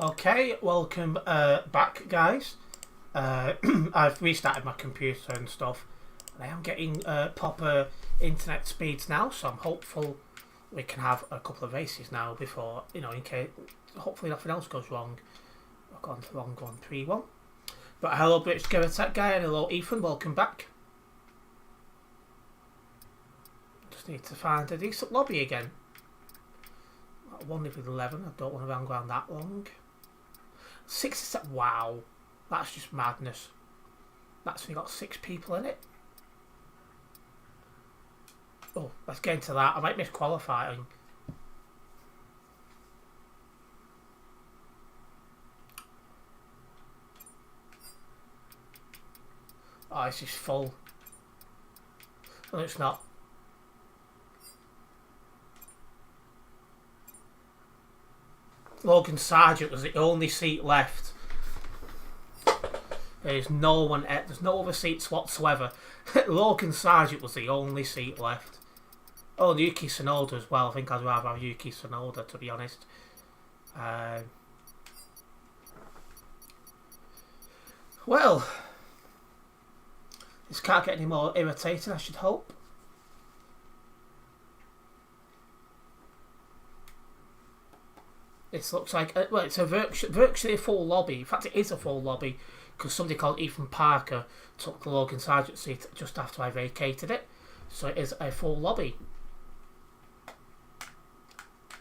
Okay, welcome back, guys. I've restarted my computer and stuff. I am getting proper internet speeds now, so I'm hopeful we can have a couple of races now before, in case, hopefully nothing else goes wrong. I've gone to the wrong one, 3-1. But hello, British Gear Attack Guy, and hello, Ethan, welcome back. Just need to find a decent lobby again. I won with 11, I don't want to hang around that long. 6 wow, that's just madness. That's only got 6 people in it. Oh, let's get into that. I might miss qualifying. Oh, this is full. No, it's not. Logan Sargent was the only seat left. There's no one. There's no other seats whatsoever. Logan Sargent was the only seat left. Oh, Yuki Tsunoda as well. I think I'd rather have Yuki Tsunoda, to be honest. Well, this can't get any more irritating, I should hope. This looks like, well, it's a virtually a full lobby. In fact, it is a full lobby because somebody called Ethan Parker took the Logan Sargent seat just after I vacated it. So it is a full lobby.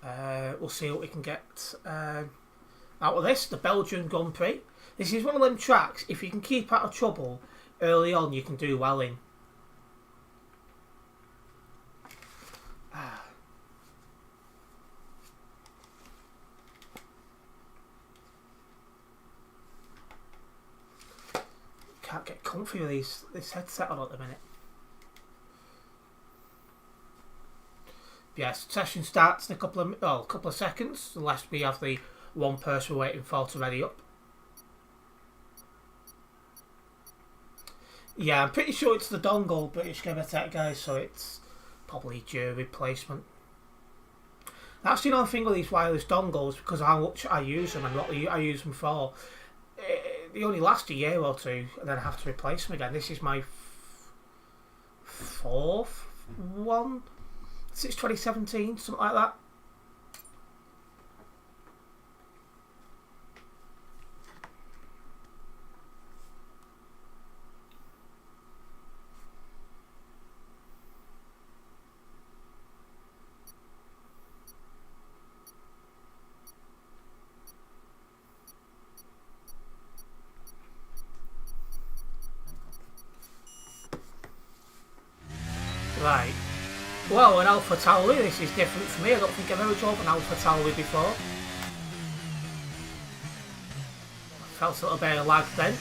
We'll see what we can get out of this. The Belgian Grand Prix. This is one of them tracks, if you can keep out of trouble early on, you can do well in. Can't get comfy with this headset on at the minute. Yes, session starts in a couple of seconds, unless we have the one person we're waiting for to ready up. Yeah, I'm pretty sure it's the dongle British Gear Attack, guys, so it's probably due replacement. That's the only thing with these wireless dongles, because how much I use them and what I use them for. They only last a year or two, and then I have to replace them again. This is my 4th one since 2017, something like that. Right. Well, an Alpha Tauri, this is different for me. I don't think I've ever drove an Alpha Tauri before. Felt a little bit of lag then.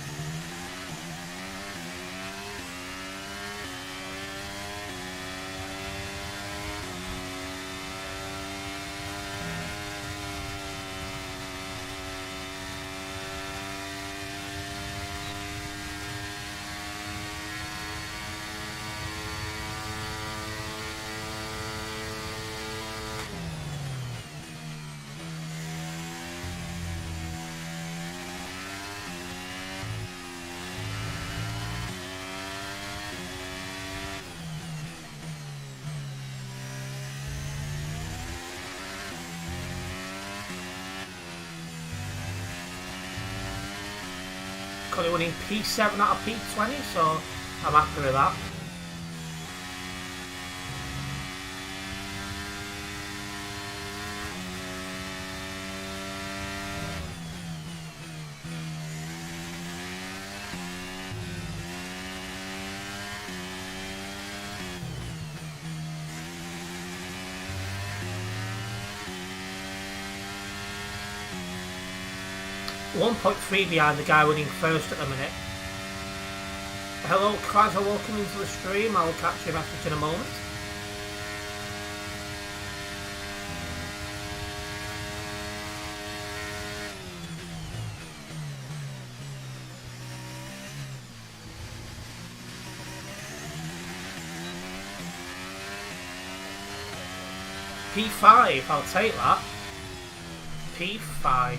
Currently winning P7 out of P20, so I'm happy with that. .3 behind the guy winning first at the minute. Hello, Kaiser, welcome into the stream. I'll catch your message in a moment. P5, I'll take that. P5.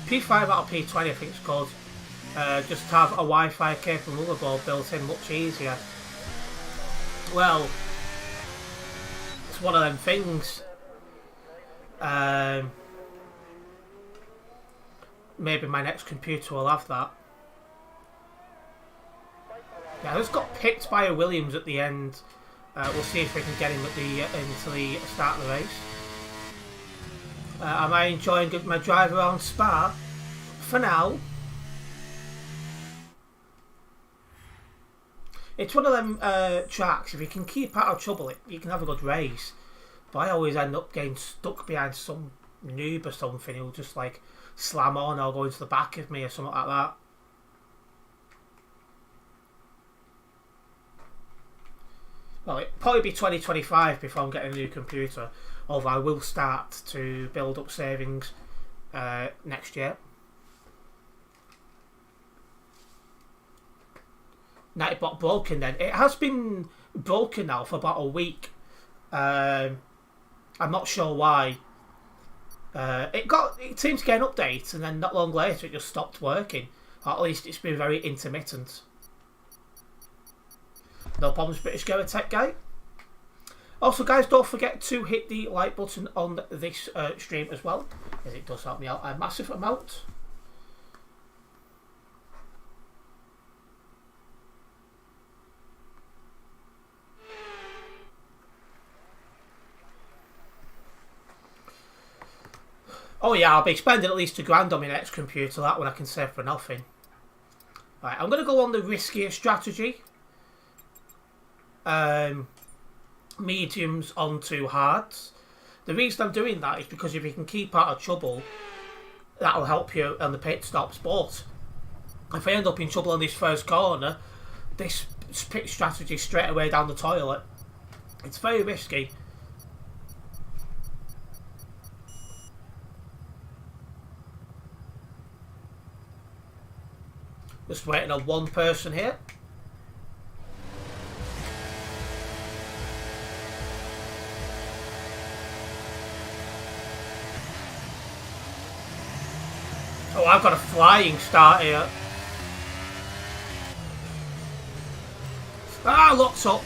P5 out of P20, I think it's called. Just have a Wi-Fi capable motherboard built in, much easier. Well, it's one of them things. Maybe my next computer will have that. Yeah, I just got picked by a Williams at the end. We'll see if we can get him at into the start of the race. Am I enjoying my drive around Spa? For now. It's one of them tracks, if you can keep out of trouble, you can have a good race. But I always end up getting stuck behind some noob or something who'll just like slam on or go into the back of me or something like that. Well, it'll probably be 2025 before I'm getting a new computer, although I will start to build up savings next year. Nightbot broken then. It has been broken now for about a week. I'm not sure why. It seemed to get an update and then not long later it just stopped working. Or at least it's been very intermittent. No problems, British Gamer Tech Guy. Also, guys, don't forget to hit the like button on this stream as well, as it does help me out a massive amount. Oh yeah, I'll be spending at least £1,000 on my next computer. That one I can save for nothing. Right, I'm going to go on the riskier strategy. Mediums onto hards. The reason I'm doing that is because if you can keep out of trouble, that'll help you on the pit stops. But if I end up in trouble on this first corner, this pit strategy straight away down the toilet. It's very risky. Just waiting on one person here. Oh, I've got a flying start here. Ah, locked up.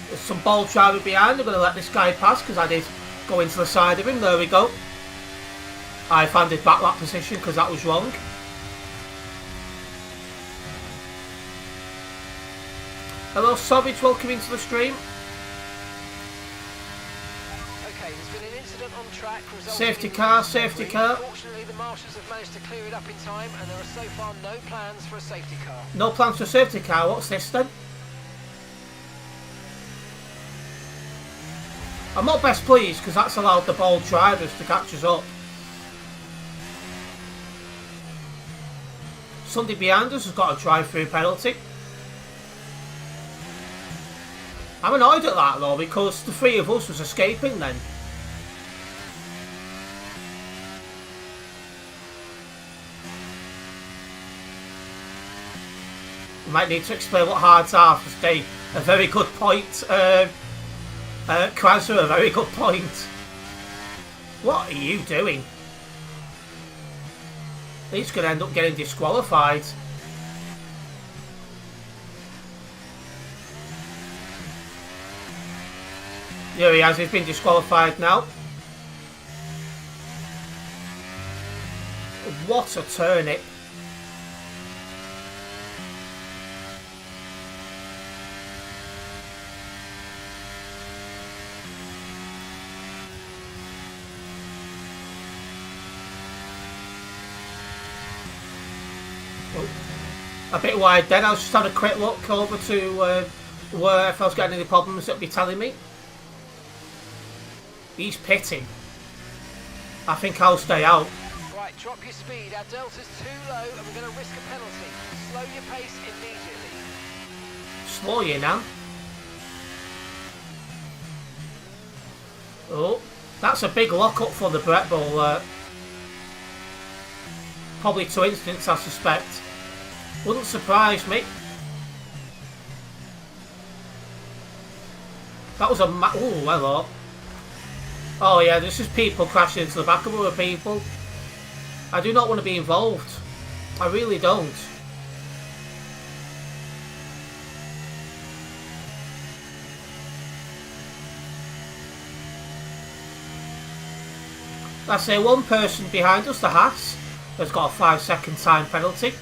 There's some ball driving behind. I'm going to let this guy pass because I did go into the side of him. There we go. I handed back that position because that was wrong. Hello, Savage. Welcome into the stream. Okay, there's been an incident on track. Safety car, safety car. Fortunately, the marshals have managed to clear it up in time, and there are so far no plans for a safety car. No plans for a safety car. What's this then? I'm not best pleased because that's allowed the bold drivers to catch us up. Somebody behind us has got a drive-through penalty. I'm annoyed at that though because the three of us was escaping then. You might need to explain what hards are for Steve. A very good point. Krauser, a very good point. What are you doing? He's going to end up getting disqualified. Here he has, he's been disqualified now. What a turnip. A bit wide then. I was just having a quick look over to where if I was getting any problems it'll be telling me. He's pitting. I think I'll stay out. Right, drop your speed. Our delta's too low and we're going to risk a penalty. Slow your pace immediately. Slow you now. Oh, that's a big lock-up for the Brett Bull. Probably 2 incidents, I suspect. Wouldn't surprise me. That was a oh, hello. Oh yeah, this is people crashing into the back of other people. I do not want to be involved. I really don't. I say one person behind us, the Haas, has got a 5-second time penalty.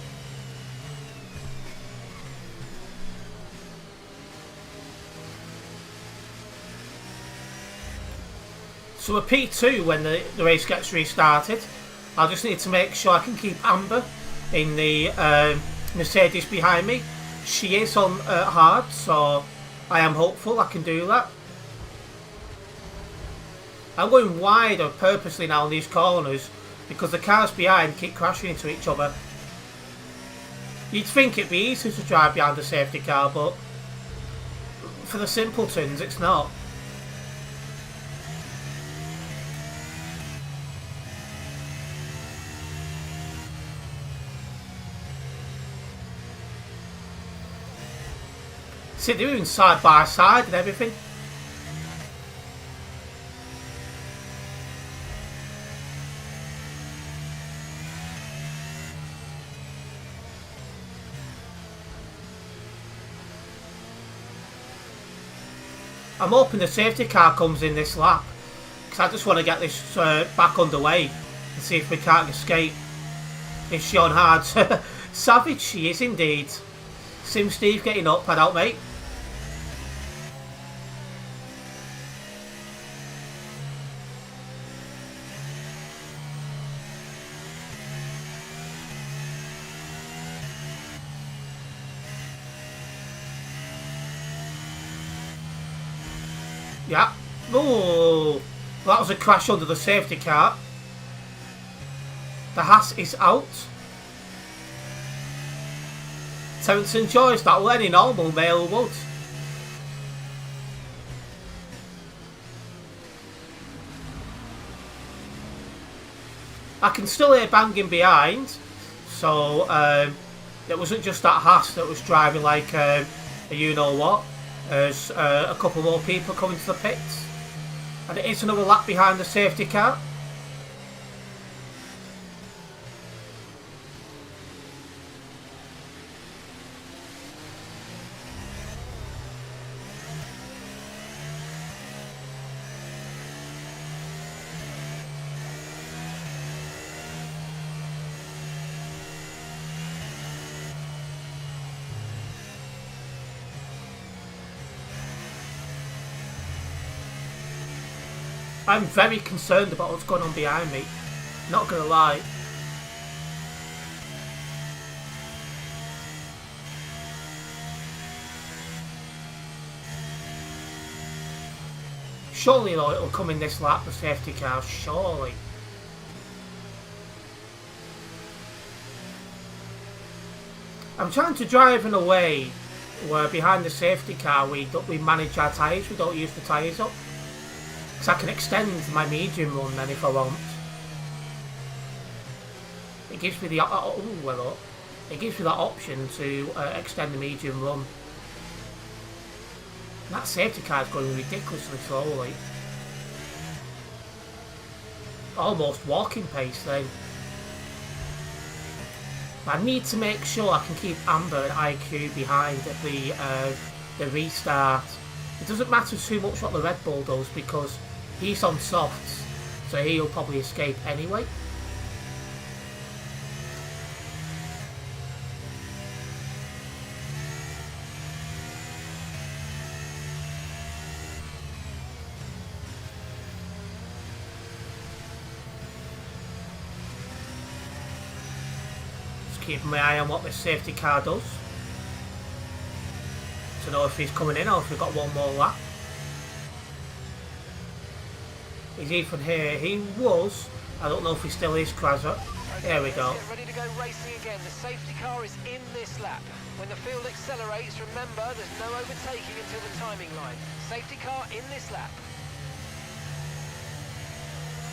So a P2 when the race gets restarted. I just need to make sure I can keep Amber in the Mercedes behind me. She is on hard, so I am hopeful I can do that. I'm going wider purposely now in these corners because the cars behind keep crashing into each other. You'd think it'd be easy to drive behind a safety car, but for the simpletons it's not. See, they're doing side by side and everything. I'm hoping the safety car comes in this lap because I just want to get this back underway and see if we can't escape. Is she on hard? Savage she is indeed. Sim Steve getting up, head out mate. Yeah. Oh, that was a crash under the safety car. The Haas is out. Terence enjoys that, well, any normal male would. I can still hear banging behind, so it wasn't just that Haas that was driving like a you-know-what. There's a couple more people coming to the pits, and it is another lap behind the safety car. I'm very concerned about what's going on behind me, not gonna lie. Surely though it'll come in this lap, the safety car, surely. I'm trying to drive in a way where behind the safety car we manage our tyres, we don't use the tyres up. Because I can extend my medium run then if I want. It gives me the it gives me that option to extend the medium run. And that safety car is going ridiculously slowly. Almost walking pace then. I need to make sure I can keep Amber and IQ behind at the restart. It doesn't matter too much what the Red Bull does because he's on softs, so he'll probably escape anyway. Just keeping my eye on what the safety car does to know if he's coming in or if we've got one more lap. Is Ethan here? He was. I don't know if he still is, Krasser. There we go. Ready to go racing again. The safety car is in this lap. When the field accelerates, remember there's no overtaking until the timing line. Safety car in this lap.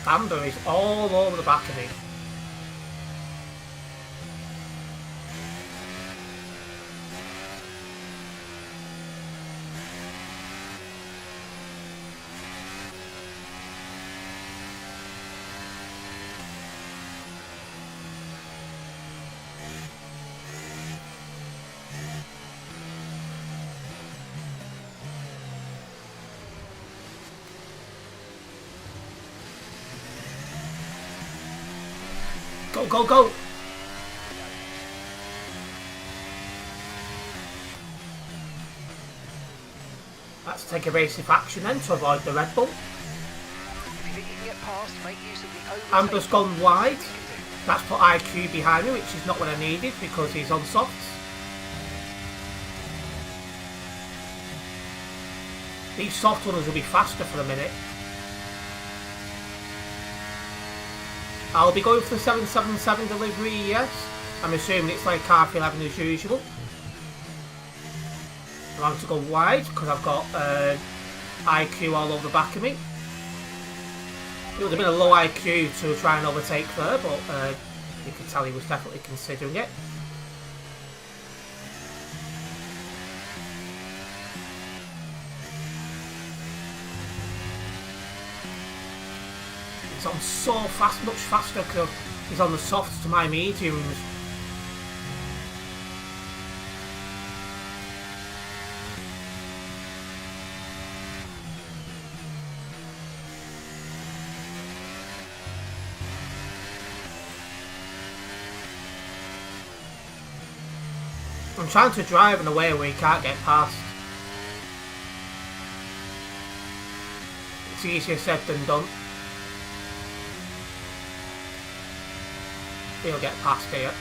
Amber is all over the back of me. Go, go, go! Let's take evasive action then to avoid the Red Bull. If you think you can get past, make use of the overtake. Amber's gone wide. That's put IQ behind me, which is not what I needed because he's on softs. These soft runners will be faster for a minute. I'll be going for the 777 delivery, yes. I'm assuming it's like half 11 as usual. I'm having to go wide because I've got IQ all over the back of me. It would have been a low IQ to try and overtake there, but you could tell he was definitely considering it. He's on so fast, much faster because he's on the softs to my mediums. I'm trying to drive in a way where he can't get past. It's easier said than done. He'll get past here.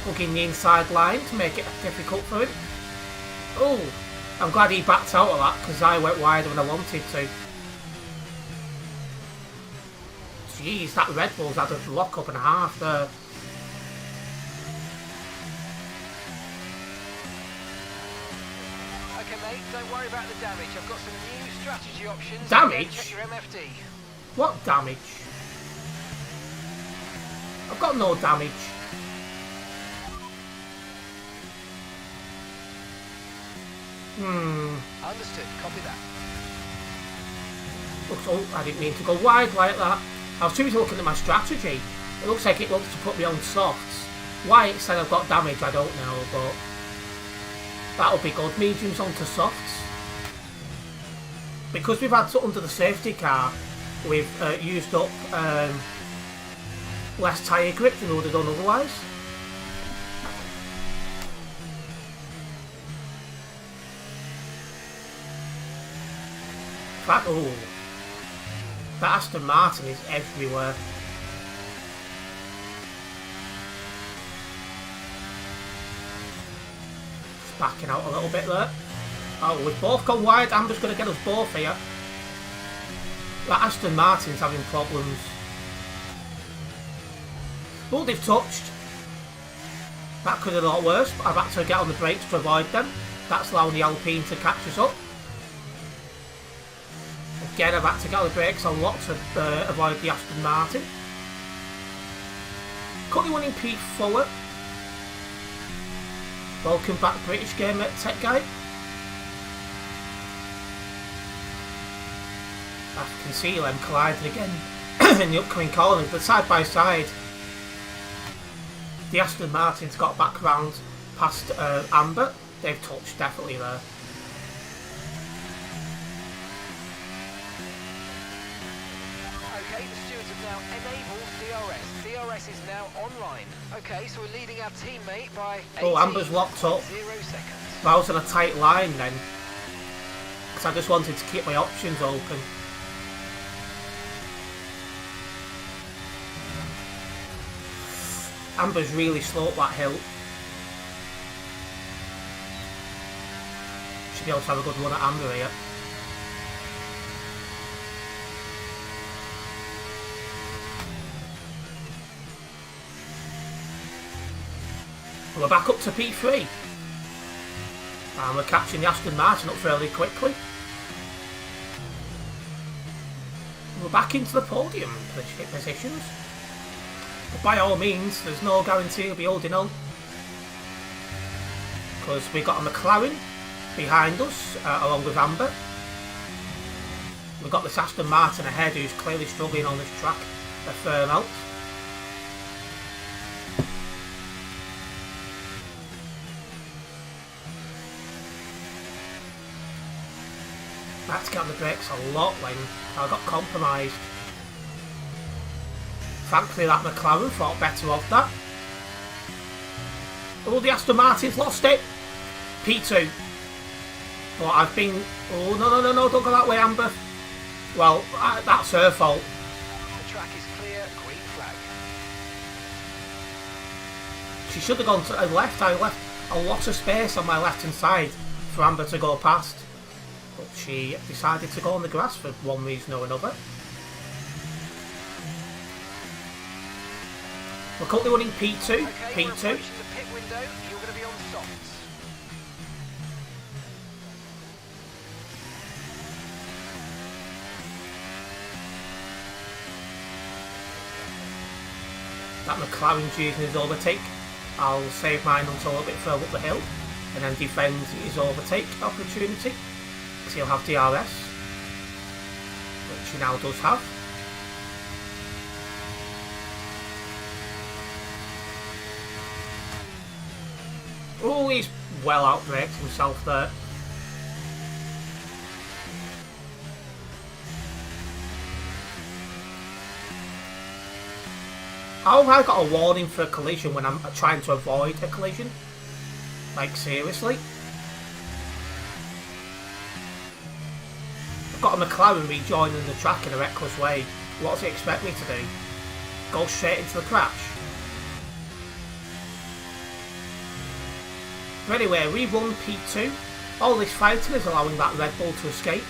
Hugging the inside line to make it difficult for him. Oh, I'm glad he backed out of that because I went wider than I wanted to. Jeez, that Red Bull's had a lock up and a half there. Okay, mate, don't worry about the damage. I've got some new strategy options. Damage? Check your MFD. What damage? I've got no damage. Understood. Copy that. Looks, oh, I didn't mean to go wide like that. I was too busy looking at my strategy. It looks like it looks to put me on softs. Why it said I've got damage, I don't know, but that'll be good. Mediums onto softs. Because we've had under the safety car, we've used up less tyre grip than we would have done otherwise. Oh, that Aston Martin is everywhere. Just backing out a little bit there. Oh, we've both gone wide. Amber's going to get us both here. That Aston Martin's having problems. Oh, they've touched. That could have been a lot worse, but I've had to get on the brakes to avoid them. That's allowing the Alpine to catch us up. Again, I've had to get on the brakes a lot to avoid the Aston Martin. Currently winning P4. Welcome back, British Gamer Tech Guy. I can see them colliding again in the upcoming corners, but side by side, the Aston Martin's got back round past Amber. They've touched definitely there. Okay, the stewards have now enabled DRS. DRS is now online. Okay, so we're leading our teammate by 18.0 Oh, Amber's locked up. seconds. I was on a tight line then, because I just wanted to keep my options open. Amber's really slow up that hill. Should be able to have a good run at Amber here. We're back up to P3. And we're catching the Aston Martin up fairly quickly. We're back into the podium positions. But by all means, there's no guarantee he'll be holding on. Because we've got a McLaren behind us, along with Amber. We've got this Aston Martin ahead who's clearly struggling on this track a fair amount. I had to get on the brakes a lot when I got compromised. Thankfully that McLaren thought better of that. Oh, the Aston Martin's lost it. P2. But I've been... Oh, no, don't go that way, Amber. Well, that's her fault. The track is clear, green flag. She should have gone to the left. I left a lot of space on my left-hand side for Amber to go past. But she decided to go on the grass for one reason or another. We're currently running P2. Okay, P2. we're approaching the pit window. You're going to be on softs. That McLaren's using his overtake. I'll save mine until a little bit further up the hill and then defend his overtake opportunity because he'll have DRS, which he now does have. Oh, he's well outbraked himself there. How have I got a warning for a collision when I'm trying to avoid a collision? Like, seriously? I've got a McLaren rejoining the track in a reckless way. What does it expect me to do? Go straight into the crash? But anyway, we run P2. All this fighting is allowing that Red Bull to escape.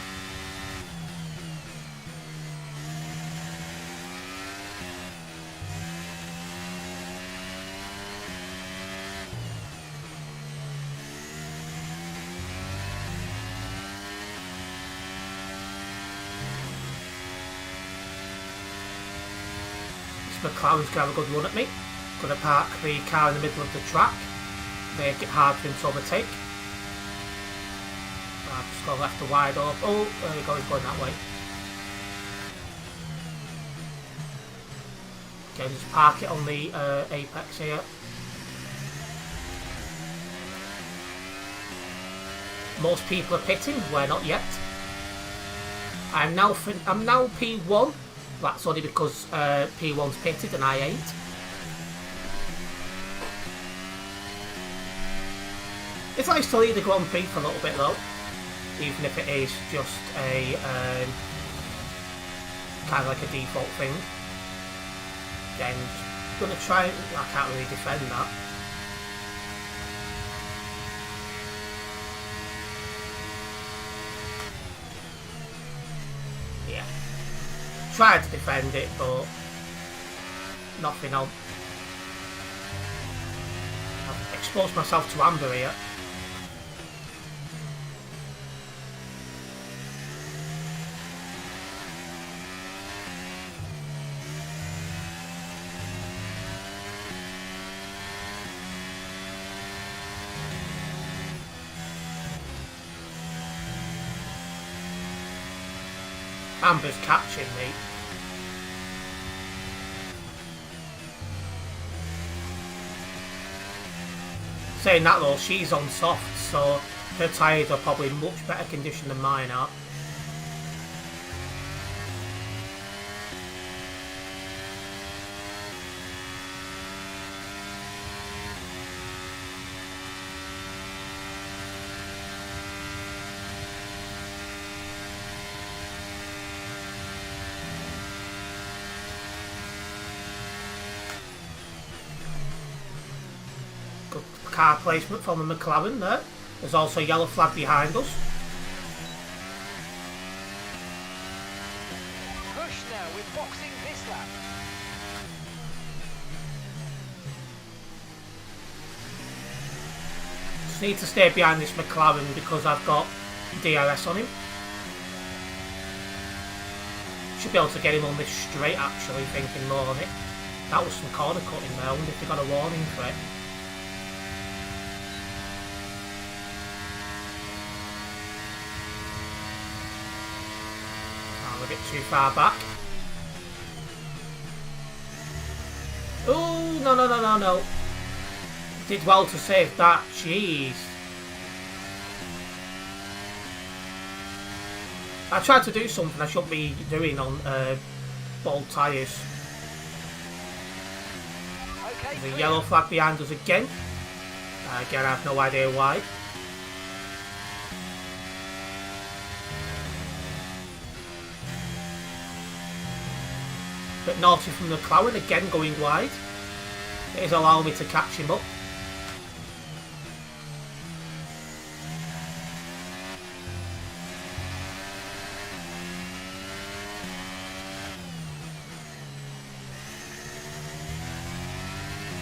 McLaren's going to have a good run at me. Going to park the car in the middle of the track, make it hard for him to overtake. I've just got left the wide open. Oh, there we go, he's going that way. Okay, just park it on the apex here. Most people are pitting, we're not yet. I'm now P1. That's only because P1's pitted and I ain't. It's nice to lead the Grand Prix for a little bit though, even if it is just a kind of like a default thing. Again, just gonna try. I can't really defend that. Yeah. Tried to defend it, but nothing on. I've exposed myself to Amber here. Amber's catching me. Saying that though, she's on soft, so her tyres are probably in much better condition than mine are. Car placement from the McLaren there. There's also a yellow flag behind us. Push now, we're boxing this lap. Just need to stay behind this McLaren because I've got DRS on him. Should be able to get him on this straight actually, thinking more on it. That was some corner cutting there. I wonder if they got a warning for it. A bit too far back. Oh, no. Did well to save that. Jeez. I tried to do something I shouldn't be doing on bald tyres. There's a yellow flag behind us again. Again, I have no idea why. Bit naughty from the McLaren, again going wide. It is allowing me to catch him up.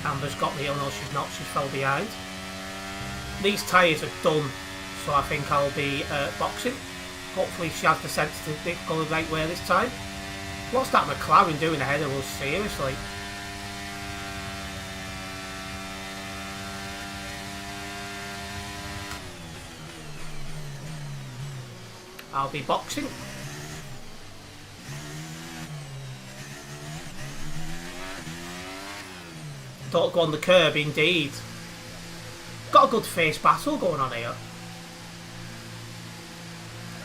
Amber's got me, oh no she's not, she fell behind. These tyres are done, so I think I'll be boxing. Hopefully she has the sense to go the right way this time. What's that McLaren doing ahead of us, seriously? I'll be boxing. Don't go on the curb, indeed. Got a good face battle going on here.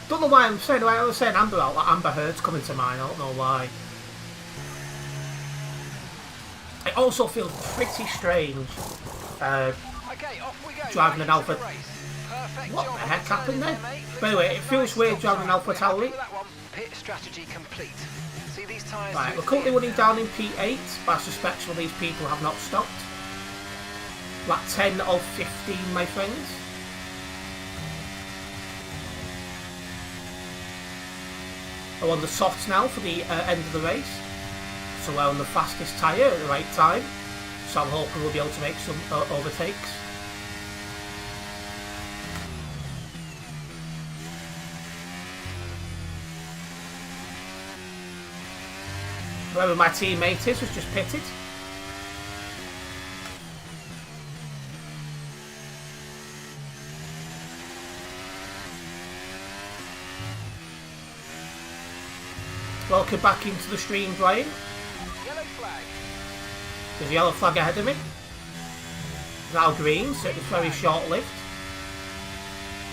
Don't know why I was saying Amber out, like Amber Heard's coming to mind, I don't know why. It also feels pretty strange driving an Alpha. What the heck happened then? By the way, it feels weird driving an Alpha Tauri. Right, we're currently running down in P8, but I suspect some of these people have not stopped. Like 10 of 15, my friends. I'm on the softs now for the end of the race. So we're on the fastest tyre at the right time. So I'm hoping we'll be able to make some overtakes. Whoever my teammate is was just pitted. Welcome back into the stream, Brian. Yellow flag. There's a yellow flag ahead of me. Now green, so it was very short-lived.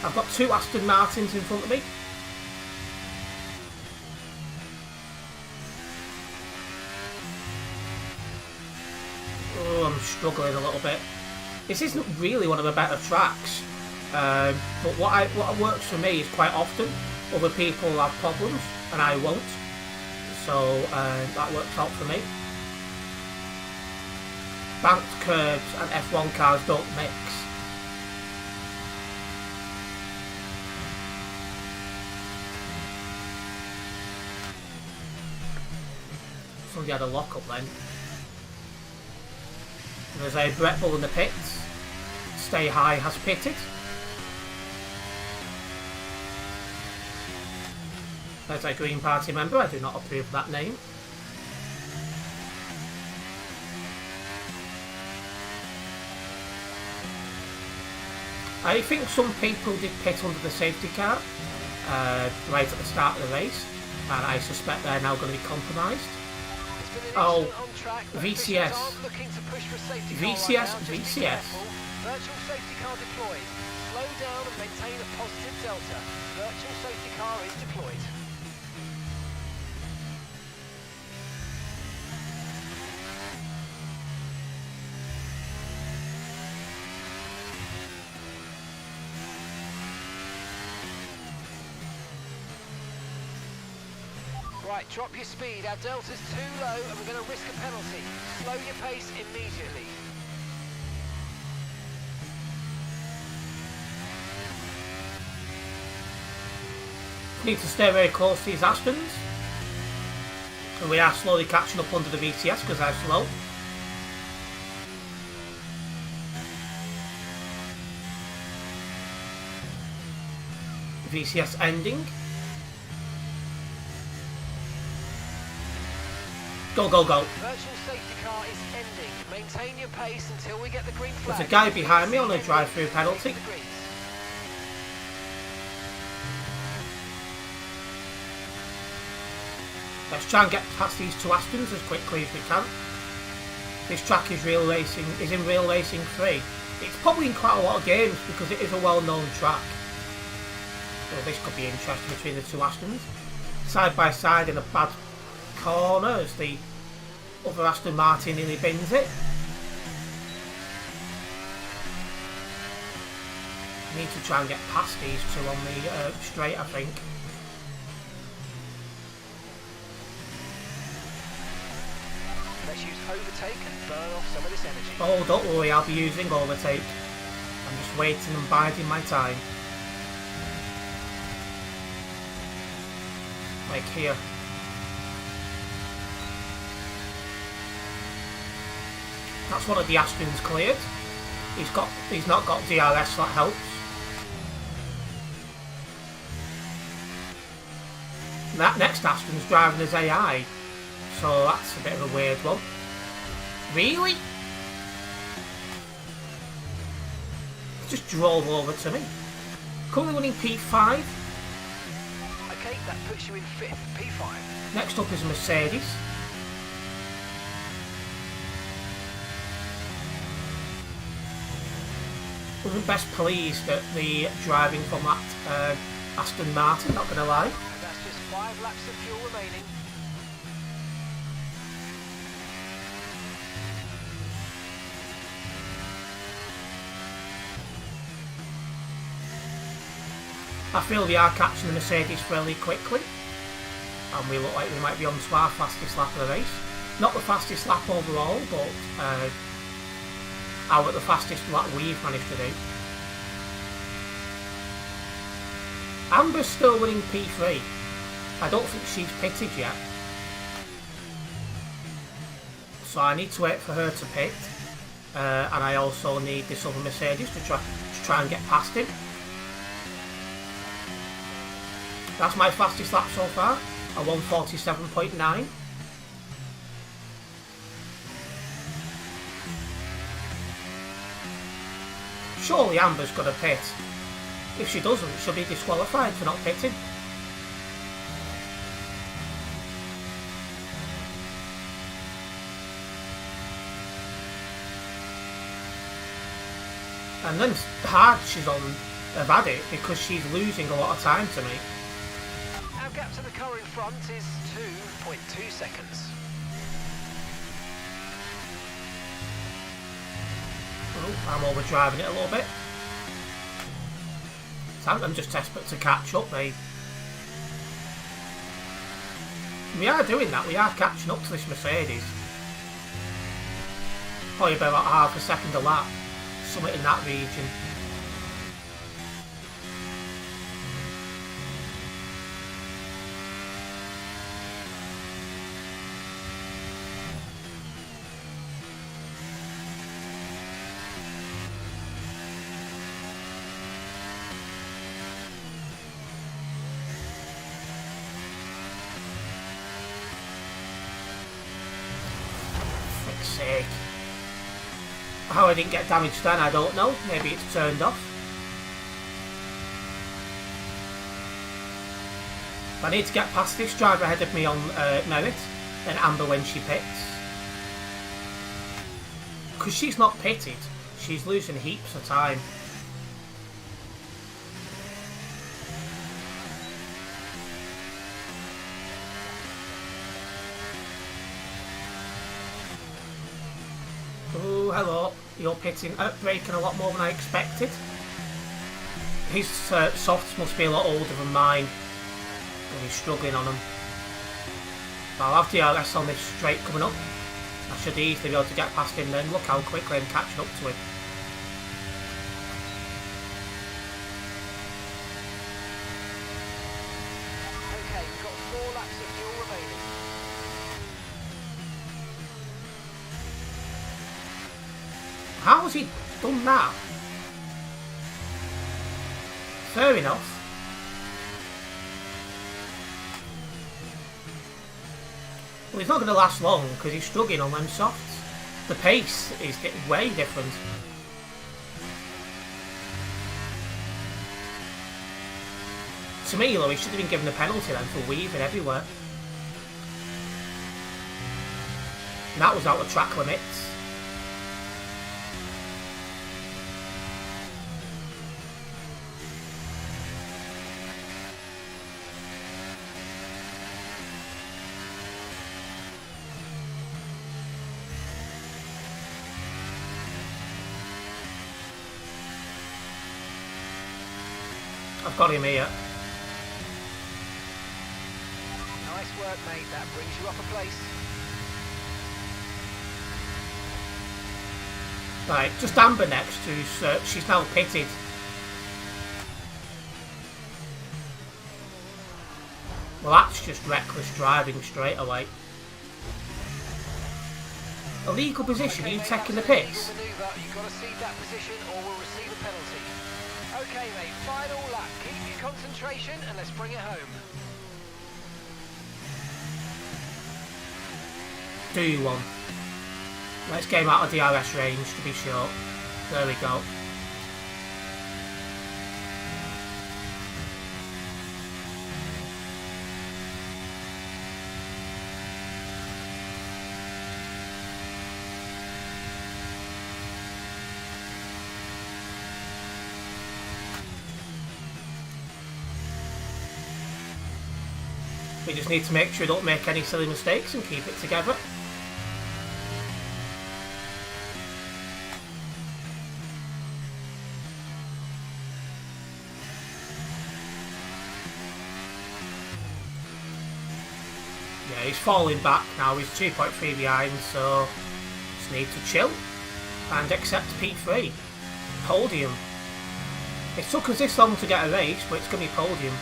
I've got two Aston Martins in front of me. Oh, I'm struggling a little bit. This isn't really one of the better tracks, but what works for me is quite often other people have problems and I won't, so that works out for me. Banked curbs and F1 cars don't mix. Somebody had a lock up then. There's a Brett Bull in the pits. Stay High has pitted. There's a Green Party member. I do not approve that name. I think some people did pit under the safety car right at the start of the race, and I suspect they're now going to be compromised. Oh, VCS. VCS. Virtual safety car deployed. Slow down and maintain a positive delta. Virtual safety car is deployed. Right, drop your speed. Our delta's too low and we're going to risk a penalty. Slow your pace immediately. Need to stay very close to these Astons. And we are slowly catching up under the VCS because they're slow. VCS ending. Go, go, go. Virtual safety car is ending. Maintain your pace until we get the green flag. There's a guy behind me on a drive-through penalty. Let's try and get past these two Astons as quickly as we can. This track is in Real Racing 3. It's probably in quite a lot of games because it is a well-known track. So this could be interesting between the two Astons. Side by side in a bad corner as the other Aston Martin nearly bins it. Need to try and get past these two on the straight, I think. Let's use overtake and burn off some of this energy. Oh, don't worry, I'll be using overtake. I'm just waiting and biding my time. Like here. That's one of the Astons cleared. He's not got DRS, so that helps. That next Aston's driving as AI, so that's a bit of a weird one. Really? Just drove over to me. Currently winning P5. Okay, that puts you in 5th, P5. Next up is Mercedes. Wasn't best pleased at the driving from that Aston Martin, not going to lie. And that's just 5 laps of fuel remaining. I feel we are catching the Mercedes fairly quickly, and we look like we might be on to our fastest lap of the race. Not the fastest lap overall, but out at the fastest lap we've managed to do. Amber's still winning P3. I don't think she's pitted yet, so I need to wait for her to pit, and I also need this other Mercedes to try and get past him. That's my fastest lap so far, a 1:47.9. Surely Amber's got to pit. If she doesn't, she'll be disqualified for not pitting. And then hard she's on have had it because she's losing a lot of time to me. Our gap to the car in front is 2.2 seconds. Oh, I'm overdriving it a little bit. I'm just desperate to catch up, mate. We are doing that, we are catching up to this Mercedes. Probably about half a second a lap, something in that region. Sake. How I didn't get damaged then, I don't know. Maybe it's turned off. I need to get past this driver ahead of me on merit, then Amber when she pits. Because she's not pitted, she's losing heaps of time. Oh, hello. You're pitting, braking a lot more than I expected. His softs must be a lot older than mine. And he's struggling on them. I'll have DRS on this straight coming up. I should easily be able to get past him then. Look how quickly I'm catching up to him. Okay, we've got 4 laps of fuel remaining. How has he done that? Fair enough. Well, he's not going to last long because he's struggling on them softs. The pace is getting way different. To me, though, he should have been given a penalty then for weaving everywhere. And that was out of track limits. I've got him here. Nice work, mate. That brings you up a place. Right, just Amber next, who's she's now pitted. Well, that's just reckless driving straight away. Illegal position, are you taking the piss? You've got to cede that position or we'll receive a penalty. Okay, mate, final lap. Keep your concentration and let's bring it home. Do one. Let's get him out of DRS range to be sure. There we go. We just need to make sure we don't make any silly mistakes and keep it together. Yeah, he's falling back now. He's 2.3 behind, so just need to chill and accept P3. Podium. It took us this long to get a race, but it's going to be podium.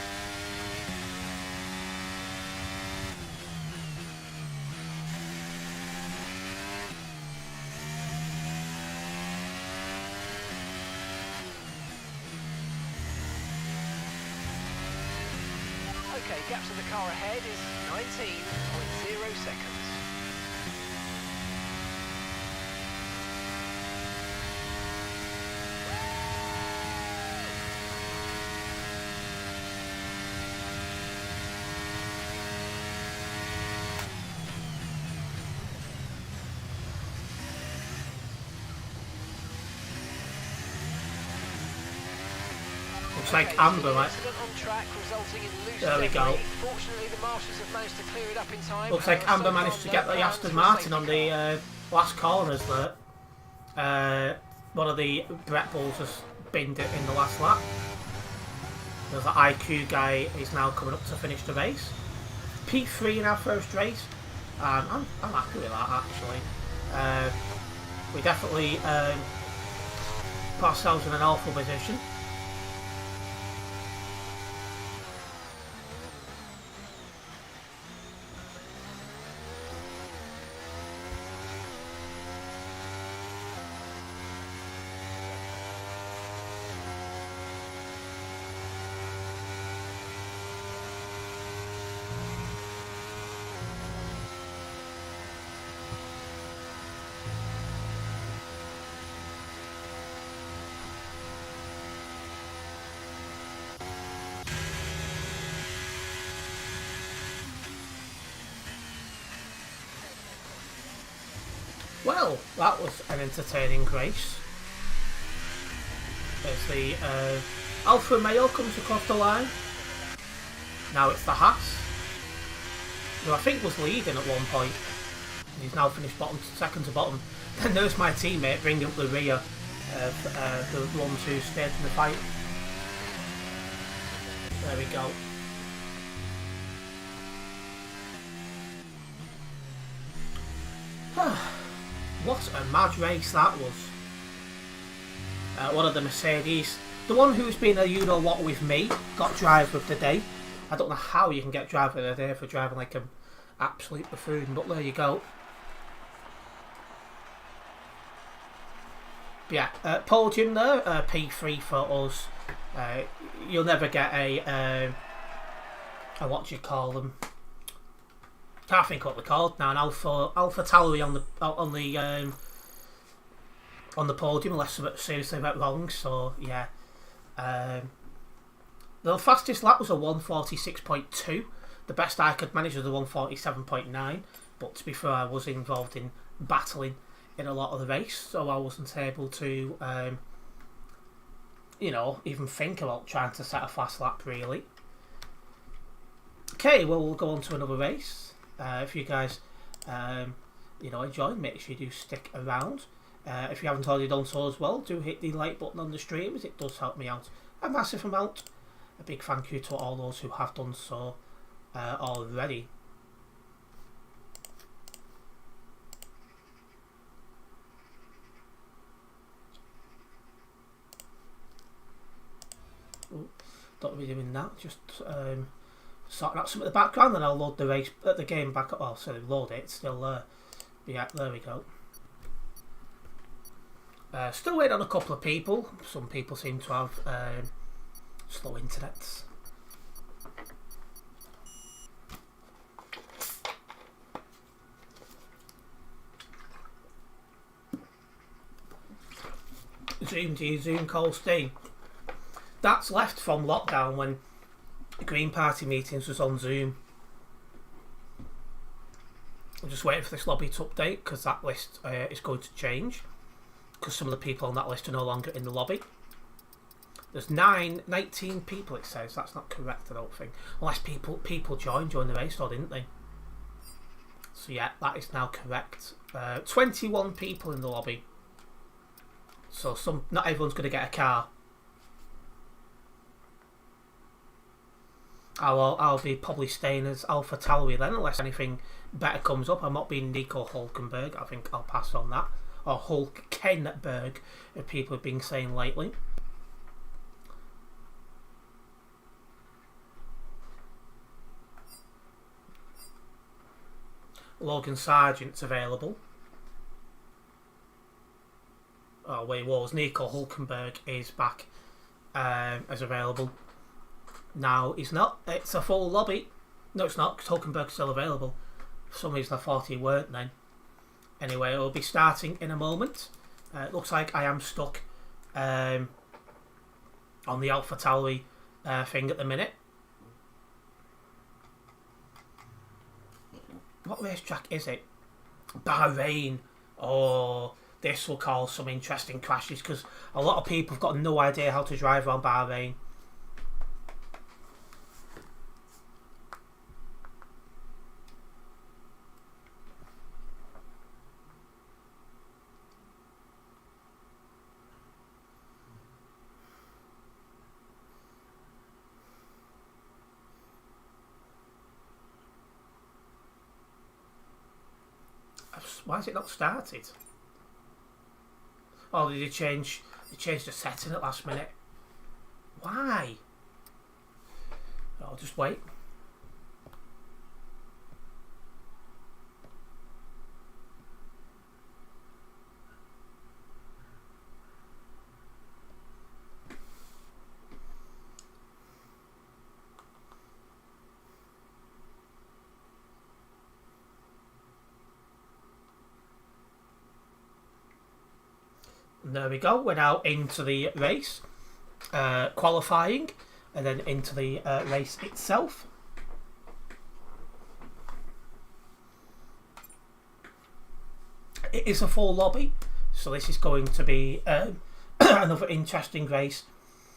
Okay, gap to the car ahead is 19.0 seconds. Looks like Amber might. There we go. Fortunately, the marshals have managed to clear it up in time. Looks like Amber managed to get the Aston Martin on the last corners there. One of the Brett Bulls has binned it in the last lap. There's an IQ guy is now coming up to finish the race. P3 in our first race. I'm happy with that actually. We definitely put ourselves in an awful position. Well, that was an entertaining race. As the Alfa Romeo comes across the line. Now it's the Haas, who I think was leading at one point. He's now finished second to bottom. Then there's my teammate bringing up the rear of the ones who stayed in the fight. There we go. What a mad race that was. One of the Mercedes, the one who's been a you-know-what with me, got driver of the day. I don't know how you can get driver of the day for driving like an absolute buffoon, but there you go. But yeah, podium there, P3 for us. You'll never get a what do you call them? Can't think what they're called now. An Alpha Tauri on the podium unless something seriously went wrong. So yeah, the fastest lap was a 1:46.2. The best I could manage was a 1:47.9. But to be fair, I was involved in battling in a lot of the race, so I wasn't able to, even think about trying to set a fast lap really. Okay, well we'll go on to another race. If you guys, enjoy, make sure you do stick around. If you haven't already done so as well, do hit the like button on the stream, as it does help me out a massive amount. a big thank you to all those who have done so already. Ooh, don't be doing that, just sorting out some of the background, and I'll load the race at the game back up. Oh, sorry, load it, it's still there. Yeah, there we go. Still waiting on a couple of people. Some people seem to have slow internets. Zoom, do you Zoom call Steam? That's left from lockdown when the Green Party meetings was on Zoom. I'm just waiting for this lobby to update because that list is going to change, because some of the people on that list are no longer in the lobby. There's 19 people, it says. That's not correct, I don't think. Unless people joined during the race, or didn't they? So yeah, that is now correct. 21 people in the lobby. So not everyone's going to get a car. I'll be probably staying as Alpha Tauri then, unless anything better comes up. I'm not being Nico Hulkenberg. I think I'll pass on that. Or Hulkenberg, if people have been saying lately. Logan Sargent's available. Oh, wait, was Nico Hulkenberg is back as available. Now he's not. It's a full lobby. No, it's not, because Hulkenberg's still available. For some reason I thought he weren't then. Anyway, it'll be starting in a moment. It looks like I am stuck on the Alpha Tauri thing at the minute. What racetrack is it? Bahrain. Oh, this will cause some interesting crashes, because a lot of people have got no idea how to drive around Bahrain. Why has it not started? Oh, did they change the setting at last minute? Why? I'll just wait. There we go, we're now into the race, qualifying, and then into the race itself. It is a full lobby, so this is going to be another interesting race.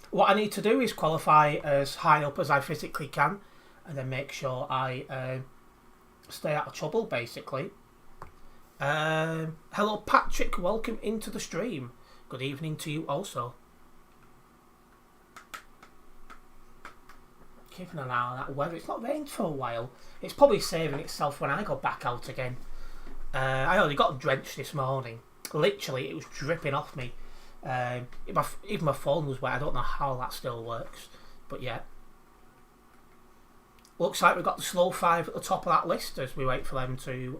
What I need to do is qualify as high up as I physically can, and then make sure I stay out of trouble, basically. Hello Patrick, welcome into the stream. Good evening to you also. Keeping an eye on that weather. It's not rained for a while. It's probably saving itself when I go back out again. I only got drenched this morning. Literally, it was dripping off me. Even my phone was wet. I don't know how that still works. But yeah. Looks like we've got the slow 5 at the top of that list as we wait for them to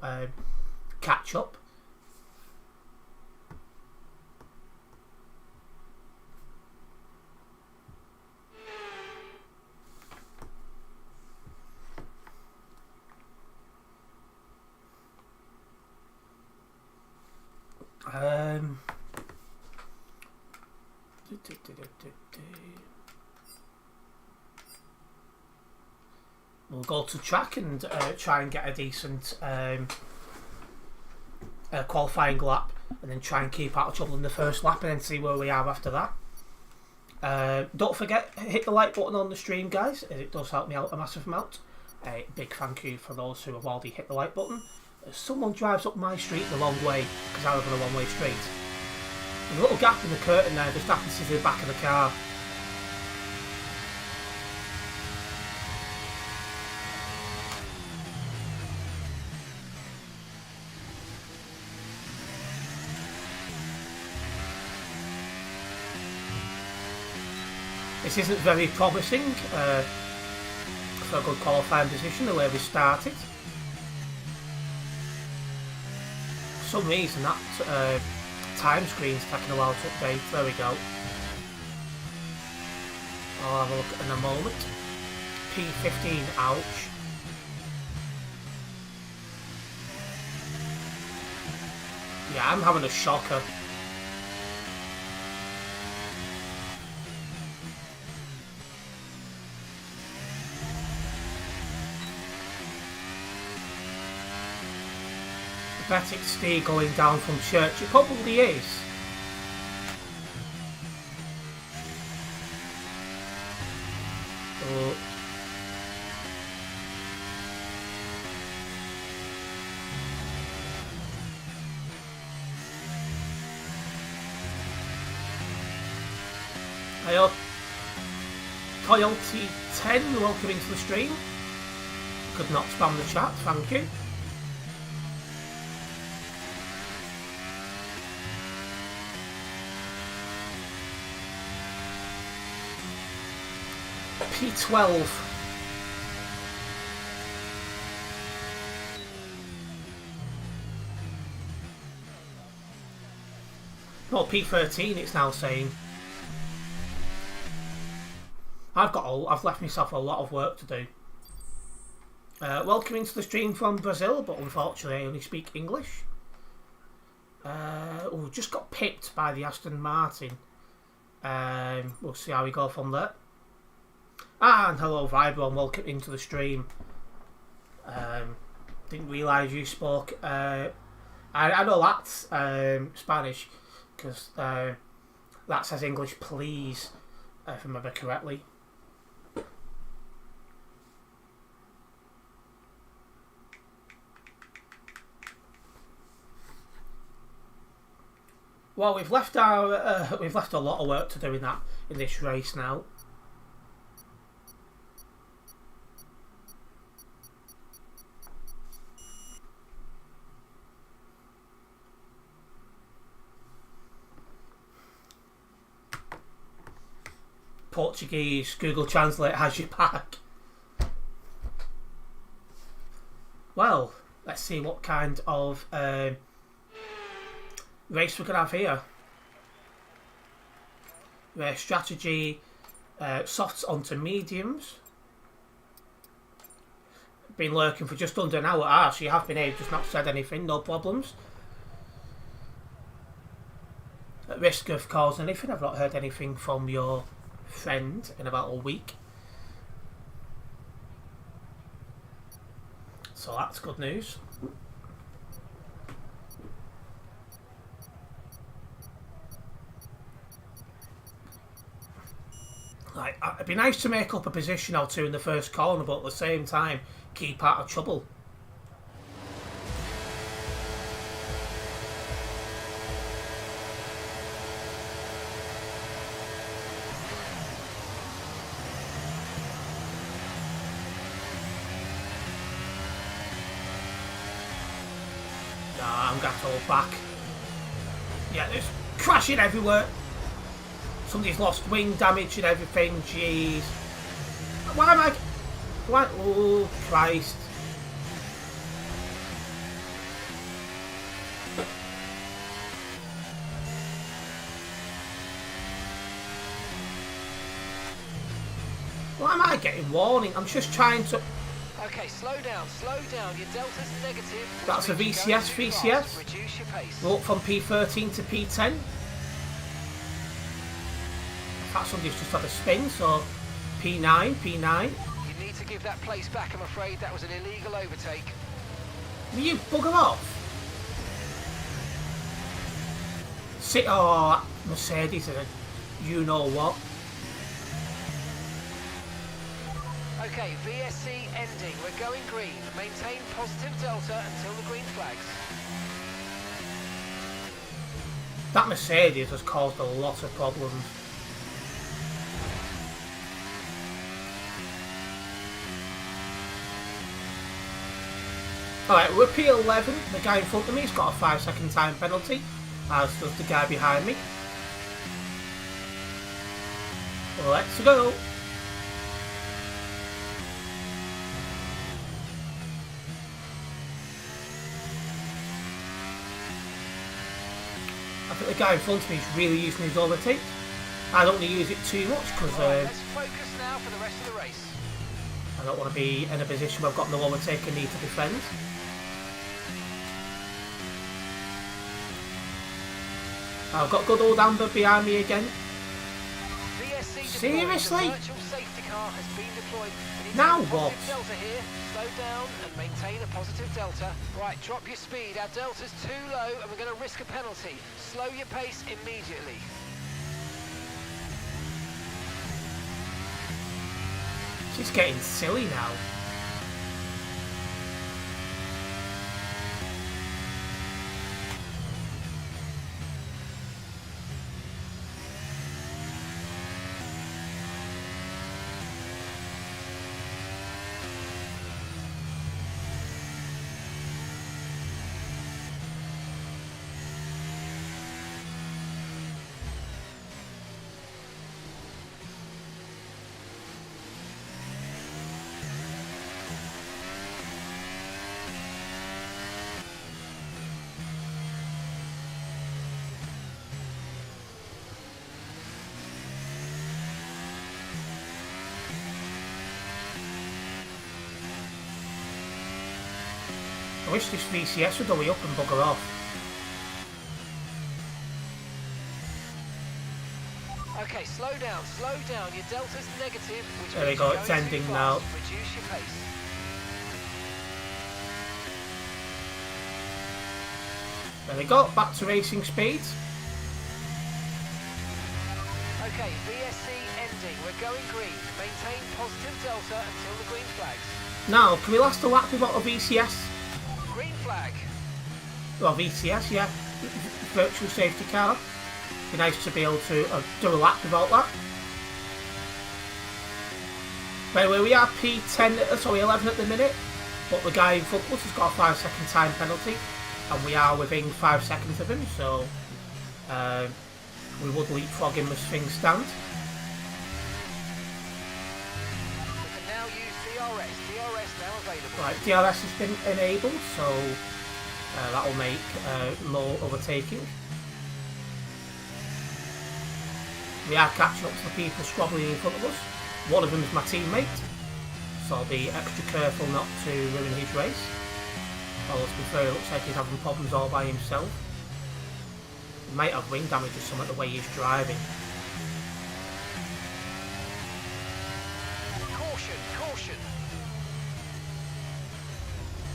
catch up. We'll go to track and try and get a decent qualifying lap, and then try and keep out of trouble in the first lap, and then see where we are after that. Don't forget, hit the like button on the stream, guys, as it does help me out a massive amount. Big thank you for those who have already hit the like button. Someone drives up my street the wrong way, because I live on a one-way street. There's a little gap in the curtain there, just happens to the back of the car. This isn't very promising for a good qualifying position the way we started. For some reason that time screen's taking a while to update. There we go. I'll have a look in a moment. P15, ouch. Yeah, I'm having a shocker. I bet it's Steve going down from church. It probably is. Oh. Hi, Coyote 10, welcome into the stream. Could not spam the chat, thank you. P12. Well, P13 it's now saying. I've left myself a lot of work to do. Welcome into the stream from Brazil, but unfortunately I only speak English. Just got picked by the Aston Martin. We'll see how we go from there. And hello Vibro, and welcome into the stream. Didn't realise you spoke. I know that's Spanish, because that says English please, if I remember correctly. Well, we've left a lot of work to do in this race now. Portuguese Google Translate has your back. Well, let's see what kind of race we're going to have here. Race strategy, softs onto mediums. Been lurking for just under an hour. So you have been able, just not said anything, no problems. At risk of causing anything, I've not heard anything from your friend in about a week. So that's good news. Like, it'd be nice to make up a position or two in the first corner, but at the same time, keep out of trouble. Nah, I'm Gato back. Yeah, there's crashing everywhere. Somebody's lost wing damage and everything, jeez. Why am I... Why? Oh, Christ. Why am I getting warning? I'm just trying to... Okay, slow down. Your delta's negative. That's a VCS. Reduce your pace. We're up from P13 to P10. Somebody's just had a spin, so P9. You need to give that place back, I'm afraid. That was an illegal overtake. Will you bugger off? Oh, Mercedes, you know what? Okay, VSC ending. We're going green. Maintain positive delta until the green flags. That Mercedes has caused a lot of problems. Alright, we're P11. The guy in front of me has got a 5-second time penalty, as does the guy behind me. Let's go. I think the guy in front of me is really using his overtake. I don't want to use it too much because let's focus now for the rest of the race. I don't want to be in a position where I've got no overtake and need to defend. I've got good old Amber behind me again. Seriously? Now what? Delta here. Slow down and maintain a positive delta. Right, drop your speed. Our delta's too low and we're going to risk a penalty. Slow your pace immediately. She's getting silly now. I wish this VCS would hurry up and bugger off. Okay, slow down, slow down. Your delta's negative, which there we go, it's ending now. Reduce your pace. There we go, back to racing speed. Okay, VSC ending. We're going green. Maintain positive delta until the green flags. Now, can we last a lap without a VCS? Green flag. Well, VCS, yeah. Virtual safety car. Be nice to be able to do a lap without that. Anyway, we are P10, sorry, 11 at the minute. But the guy in front of us has got a 5-second time penalty. And we are within 5 seconds of him, so we would leapfrog him as things stand. We can now use DRS. DRS now available. Right, DRS has been enabled, so that will make more overtaking. We are catching up to the people squabbling in front of us. One of them is my teammate, so I'll be extra careful not to ruin his race. Well, to be fair, it looks like he's having problems all by himself. He might have wing damage or something the way he's driving. Caution, caution.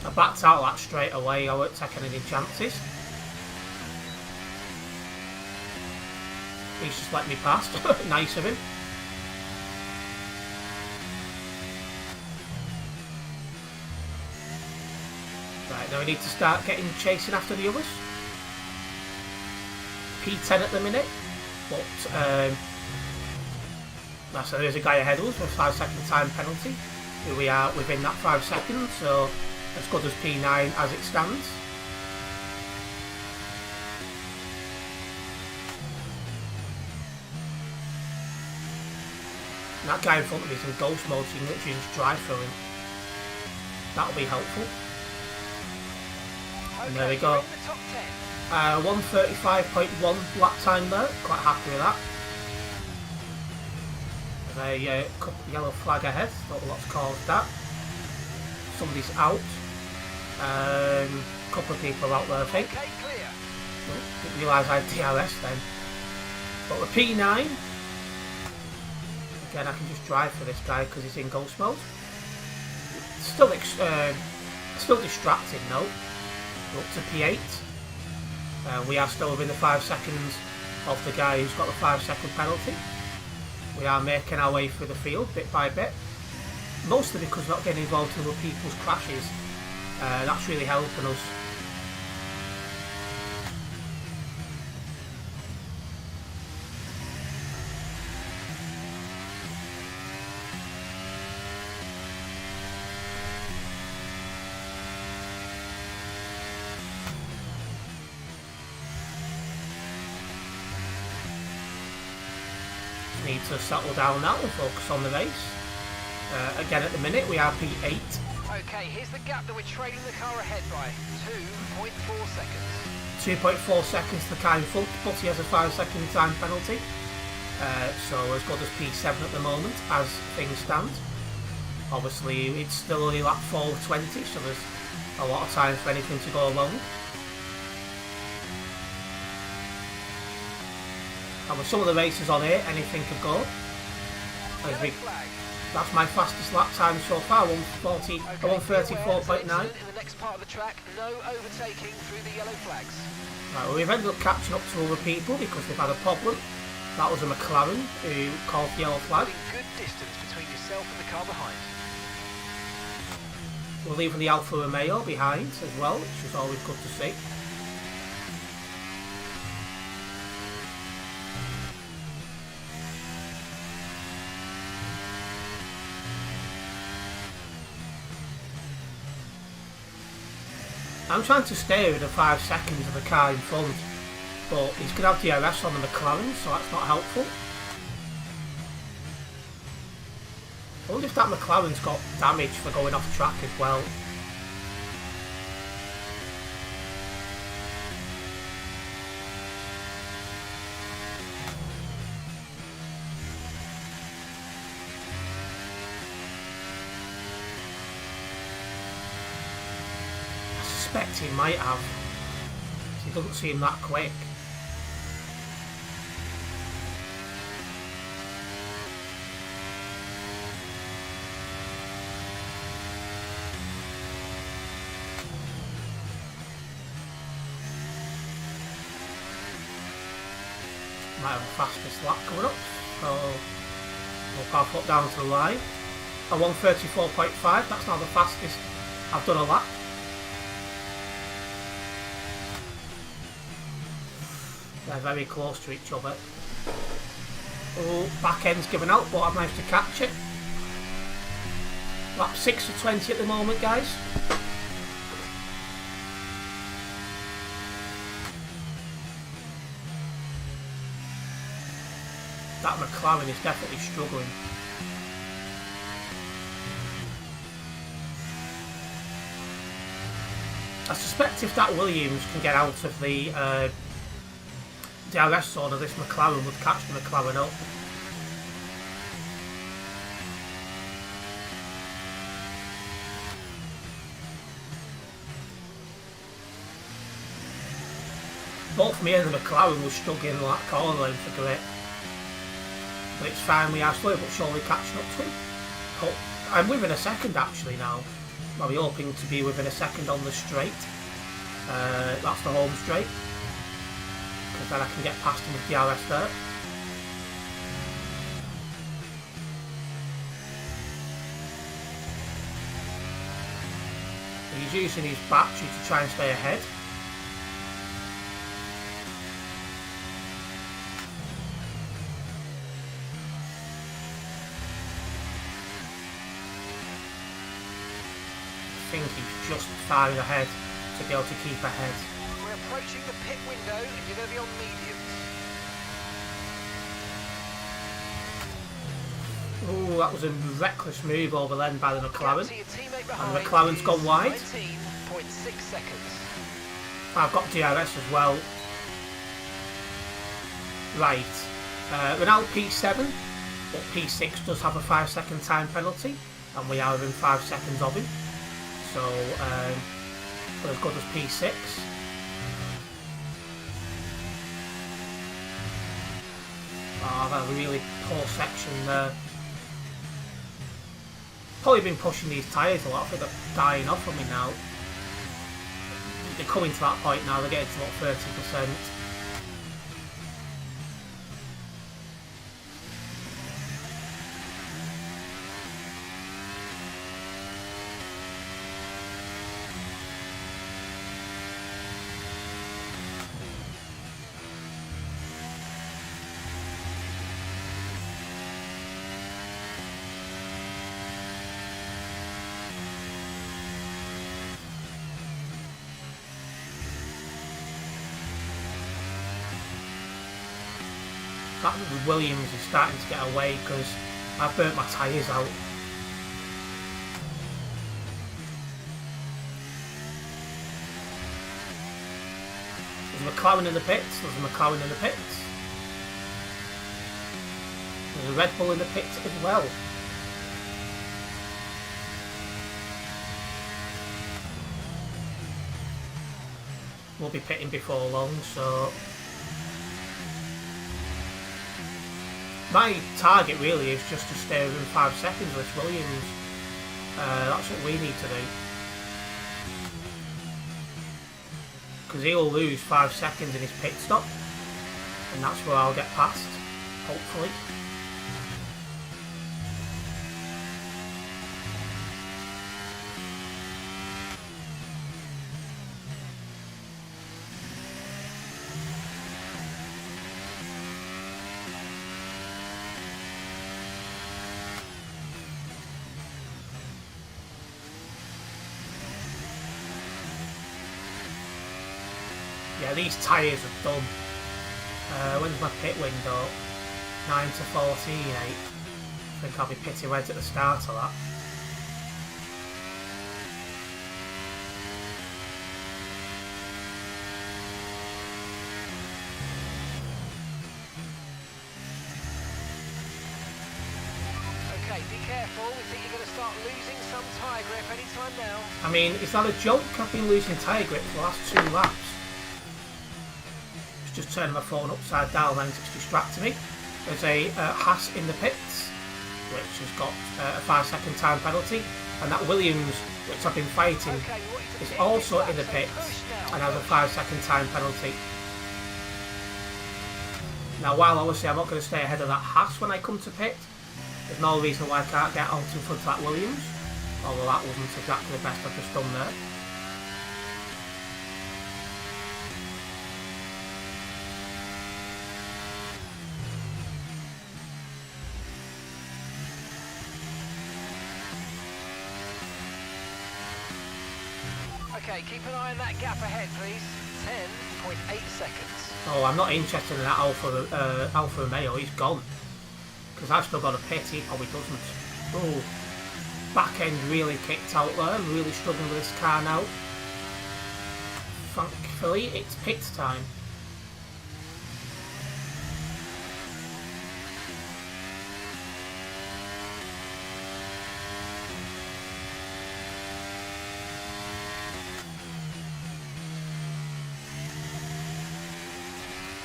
I backed out that straight away, I weren't taking any chances. He's just let me past. Nice of him. Right, now we need to start chasing after the others. P10 at the minute, but so there's a guy ahead of us with a 5-second time penalty. Here we are within that 5 seconds, so as good as P9 as it stands. And that guy in front of me is in ghost mode, so you can literally just drive through him. That'll be helpful. Okay, and there we go. 1:35.1 lap time there. Quite happy with that. A yellow flag ahead. Don't know what's caused that. Somebody's out. A couple of people out there, I think. Okay, clear. Didn't realise I had DRS then. But the P9. Again, I can just drive for this guy because he's in ghost mode. Still distracting though. We're up to P8. We are still within the 5 seconds of the guy who's got the 5-second penalty. We are making our way through the field bit by bit. Mostly because we're not getting involved in other people's crashes. That's really helping us. need to settle down now and focus on the race. Again, at the minute, we are P8. Okay, here's the gap that we're trailing the car ahead by. 2.4 seconds. 2.4 seconds to the car in front, but he has a 5-second time penalty. So as good as P7 at the moment, as things stand. Obviously, it's still only lap 4 of 20, so there's a lot of time for anything to go wrong. And with some of the races on here, anything could go. That's my fastest lap time so far, 134.9. In the next part of the track, no overtaking through the yellow flags. Right, well, we've ended up catching up to other people because they've had a problem. That was a McLaren who called the yellow flag. Good distance between yourself and the car behind. We're leaving the Alfa Romeo behind as well, which is always good to see. I'm trying to stay within 5 seconds of the car in front, but he's going to have DRS on the McLaren, so that's not helpful. I wonder if that McLaren's got damage for going off track as well. I suspect he might have. He doesn't seem that quick. Might have the fastest lap coming up, so we'll path up down to the line. A 134.5, that's now the fastest I've done a lap. They're very close to each other. Oh, back end's given out, but I've managed to catch it. Lap 6 of 20 at the moment, guys. That McLaren is definitely struggling. I suspect if that Williams can get out of the DRS zone of this McLaren, would catch the McLaren up. Both me and the McLaren were struggling like corner lane for grip. But it's fine, we are slowly but surely catching up to him. Oh, I'm within a second actually now. I'll be hoping to be within a second on the straight. That's the home straight. Because then I can get past him with DRS there. He's using his battery to try and stay ahead. I think he's just far ahead to be able to keep ahead. We're approaching the pit window and you're going to be on mediums. Oh, that was a reckless move over then by the McLaren. And the McLaren's gone wide. 19.6 seconds. I've got DRS as well. Right. We're now P7, but P6 does have a 5-second time penalty, and we are within 5 seconds of him. So, we're as good as P6. Oh, that was a really poor section there. Probably been pushing these tyres a lot, I think they're dying off on me now. They're coming to that point now, they're getting to about 30%. That Williams is starting to get away because I've burnt my tyres out. There's a McLaren in the pits. There's a McLaren in the pits. There's a Red Bull in the pits as well. We'll be pitting before long, so my target really is just to stay within 5 seconds with Williams. That's what we need to do. Because he'll lose 5 seconds in his pit stop, and that's where I'll get past, hopefully. Yeah, these tyres are done. When's my pit window? 9 to 14, 8. I think I'll be pitting right at the start of that. Okay, be careful. We think you're going to start losing some tyre grip anytime now. I mean, is that a joke? I've been losing tyre grip for the last 2 laps. Just turning my phone upside down and it's distracting me. There's a Haas in the pits, which has got a 5-second time penalty, and that Williams, which I've been fighting, is also in the pits and has a 5-second time penalty. Now, while obviously I'm not going to stay ahead of that Haas when I come to pit, there's no reason why I can't get onto in front of that Williams, although that wasn't exactly the best I've just done there. Okay, keep an eye on that gap ahead, please. 10.8 seconds. Oh, I'm not interested in that Alfa Romeo. He's gone. Because I've still got a pit. He probably doesn't. Oh, back end really kicked out there. I'm really struggling with this car now. Thankfully, it's pit time.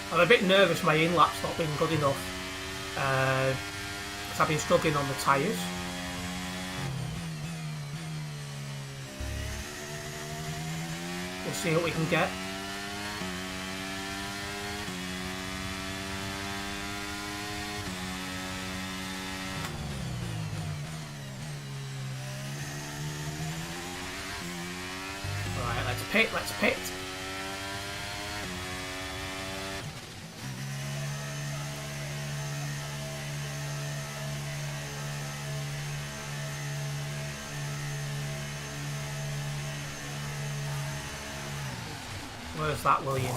I'm a bit nervous my in-lap's not been good enough because I've been struggling on the tyres. We'll see what we can get. Alright, let's pit. Where's that Williams?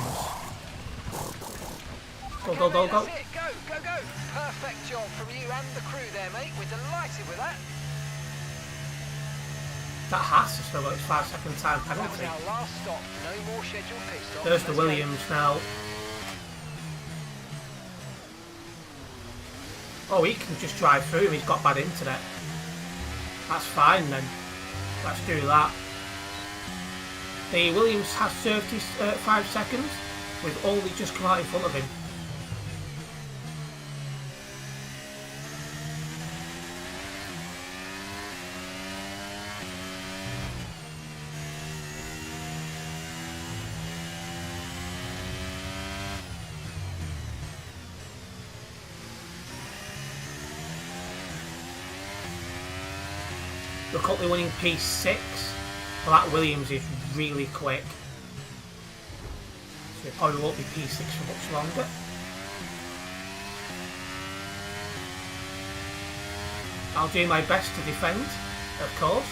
Go, go, go, go. That's it. Go, go, go. Perfect job from you and the crew there, mate. We're delighted with that. That Haas has still got its 5-second time That was penalty. our last stop. No more scheduled pit stops. There's the Let's go. Williams now. Oh, he can just drive through him. He's got bad internet. That's fine then. Let's do that. The Williams has served his 5 seconds. We've only just come out in front of him. We're currently winning P6. Well, that Williams is really quick. So it probably won't be P6 for much longer. I'll do my best to defend, of course.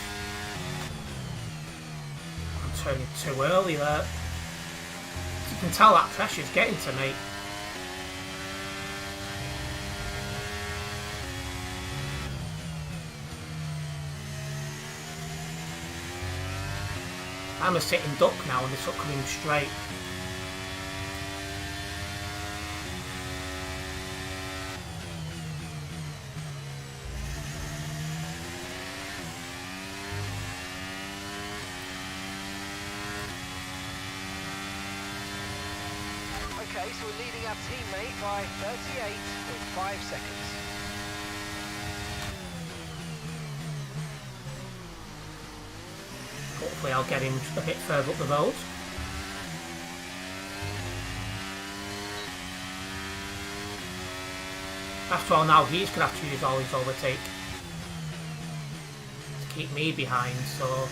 I'm turning too early there. You can tell that pressure's getting to me. I'm a sitting duck now and they're coming straight. Okay, so we're leading our teammate by 38.5 seconds. Hopefully I'll get him a bit further up the road. After all, now he's going to have to use all his overtake to keep me behind, so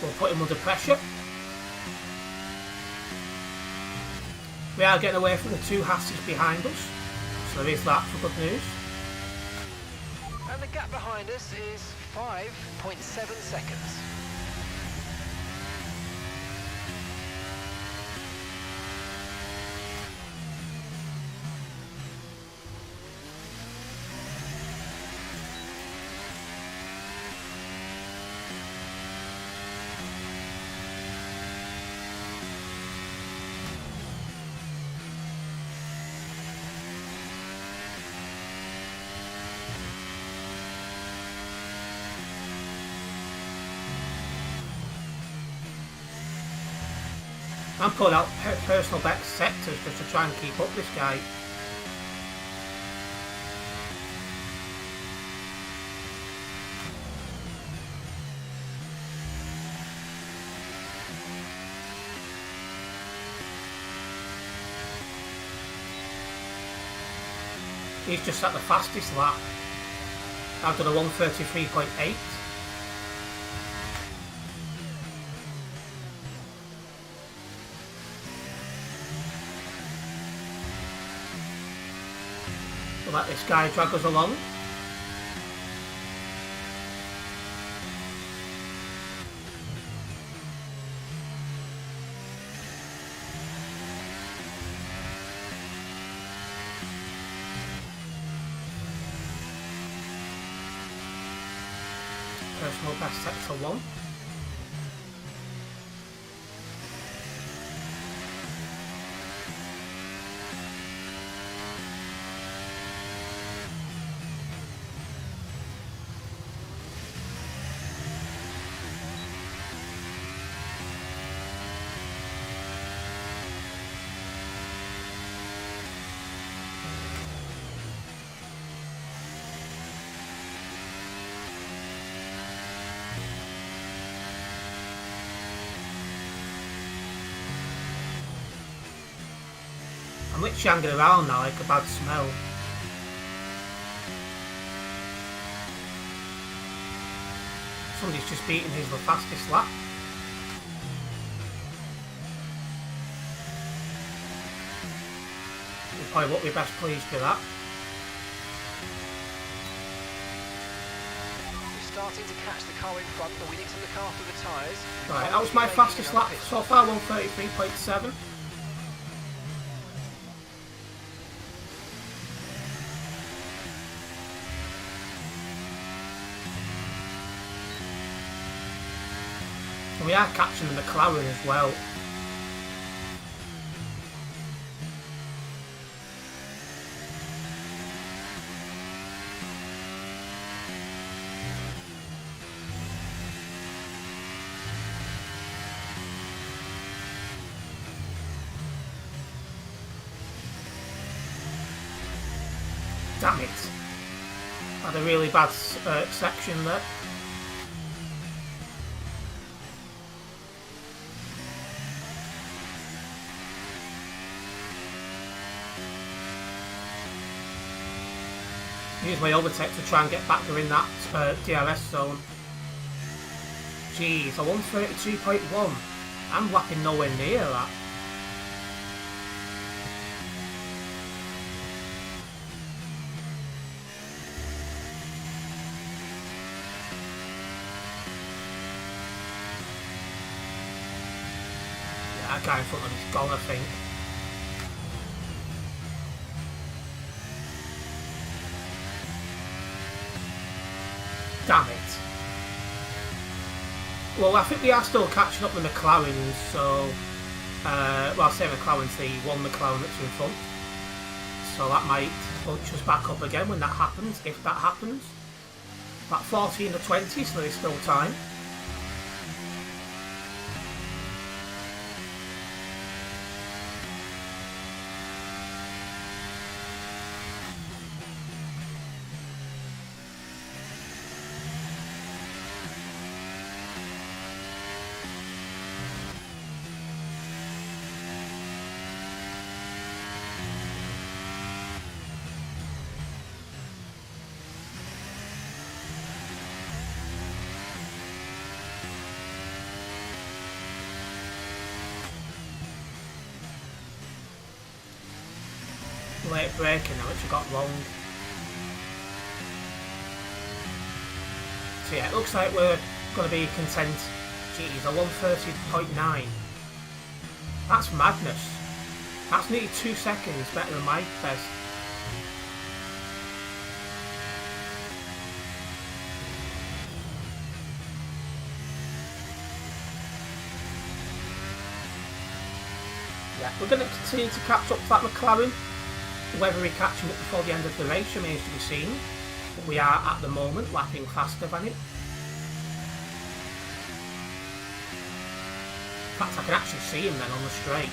we'll put him under pressure. We are getting away from the two Hasses behind us, so there is that for good news. And the gap behind us is 5.7 seconds. I'm pulling out personal best sectors just to try and keep up this guy. He's just at the fastest lap. I've done a 1:33.8. We'll let this guy drag us along. Personal best sector 1. I'm literally hanging around now like a bad smell. Somebody's just beaten his the fastest lap. We probably won't be best pleased with that. We're starting to catch the car in front, but we need to look after the tyres. Right, that was my fastest lap so far, 1:33.7. We are catching the McLaren as well. Damn it. Had a really bad section there. Use my overtake to try and get back in that DRS zone. Jeez, a 1:32.1. I'm lapping nowhere near that. Yeah, that guy in front of me's gone, I think. Damn it. Well, I think they are still catching up with McLarens, so... well, I say McLaren's the one McLaren that's in front. So that might bunch us back up again when that happens, if that happens. About 14 to 20, so there's still time. Late braking now, which I got wrong. So yeah, it looks like we're going to be content. Geez, a 1:30.9. That's madness. That's nearly 2 seconds better than my best. Yeah, we're going to continue to catch up to that McLaren. Whether we catch him up before the end of the race remains to be seen, but we are at the moment lapping faster than him. In fact, I can actually see him then on the straight.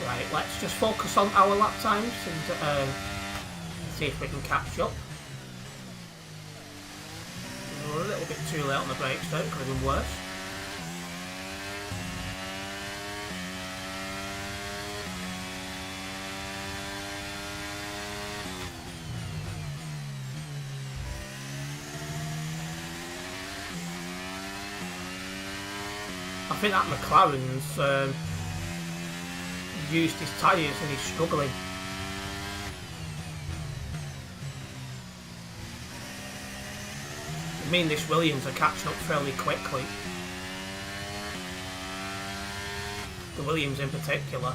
Right, let's just focus on our lap times and see if we can catch up. We're a little bit too late on the brakes though, it could have been worse. I think that McLaren's used his tyres and he's struggling. I mean, this Williams are catching up fairly quickly. The Williams in particular.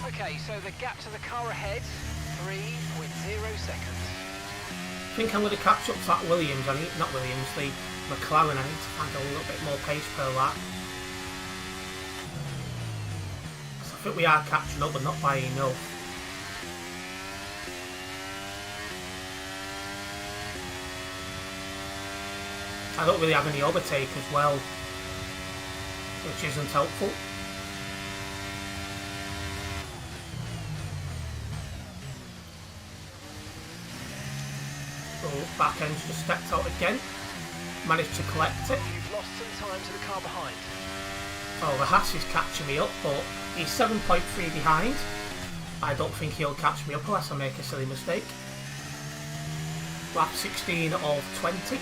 Okay, so the gap to the car ahead, 3.0 seconds. I think I'm going to catch up to that Williams. I need, not Williams, the McLaren. I need to find a little bit more pace per lap. I think we are catching up, but not by enough. I don't really have any overtake as well, which isn't helpful. Back end's just stepped out again. Managed to collect it. You've lost some time to the car behind. Oh, the Haas is catching me up, but he's 7.3 behind. I don't think he'll catch me up unless I make a silly mistake. Lap 16 of 20.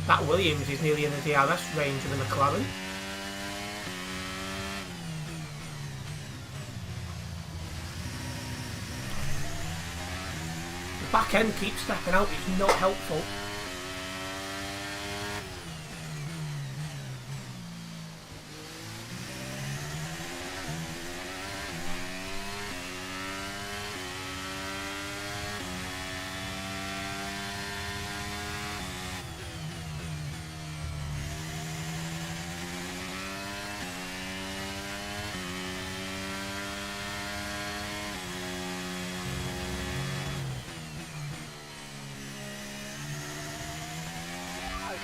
That Williams is nearly in the DRS range of the McLaren. Back end keeps stepping out, it's not helpful.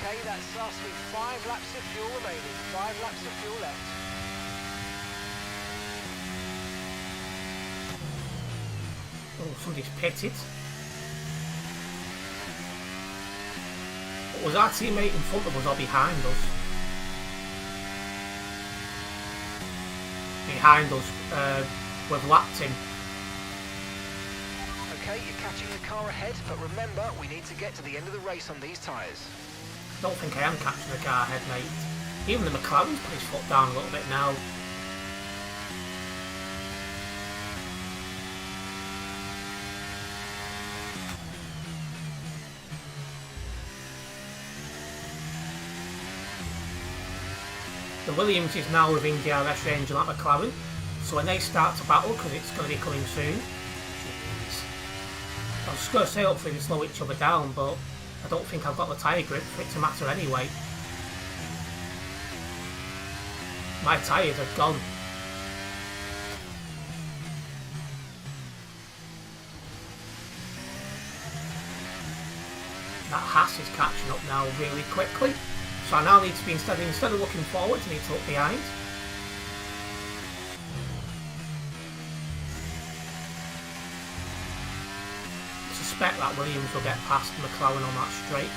Okay, that's us with 5 laps of fuel remaining. 5 laps of fuel left. Oh, somebody's pitted. But was our teammate in front of us or behind us? Behind us, we've lapped him. Okay, you're catching the car ahead, but remember, we need to get to the end of the race on these tyres. Don't think I am catching the car ahead, mate. Even the McLaren's put his foot down a little bit now. The Williams is now within DRS range of that McLaren, so when they start to battle, because it's going to be coming soon, jeez. I was just going to say hopefully they slow each other down, but I don't think I've got the tyre grip for it to matter anyway. My tyres are gone. That Haas is catching up now really quickly. So I now need to be, instead of looking forwards, I need to look behind. I suspect that Williams will get past McLaren on that straight.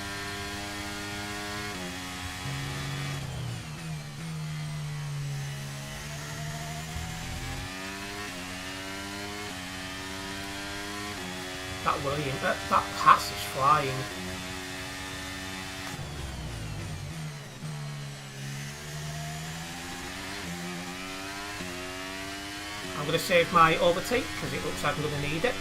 That Haas is flying. I'm going to save my overtake because it looks like I'm going to need it.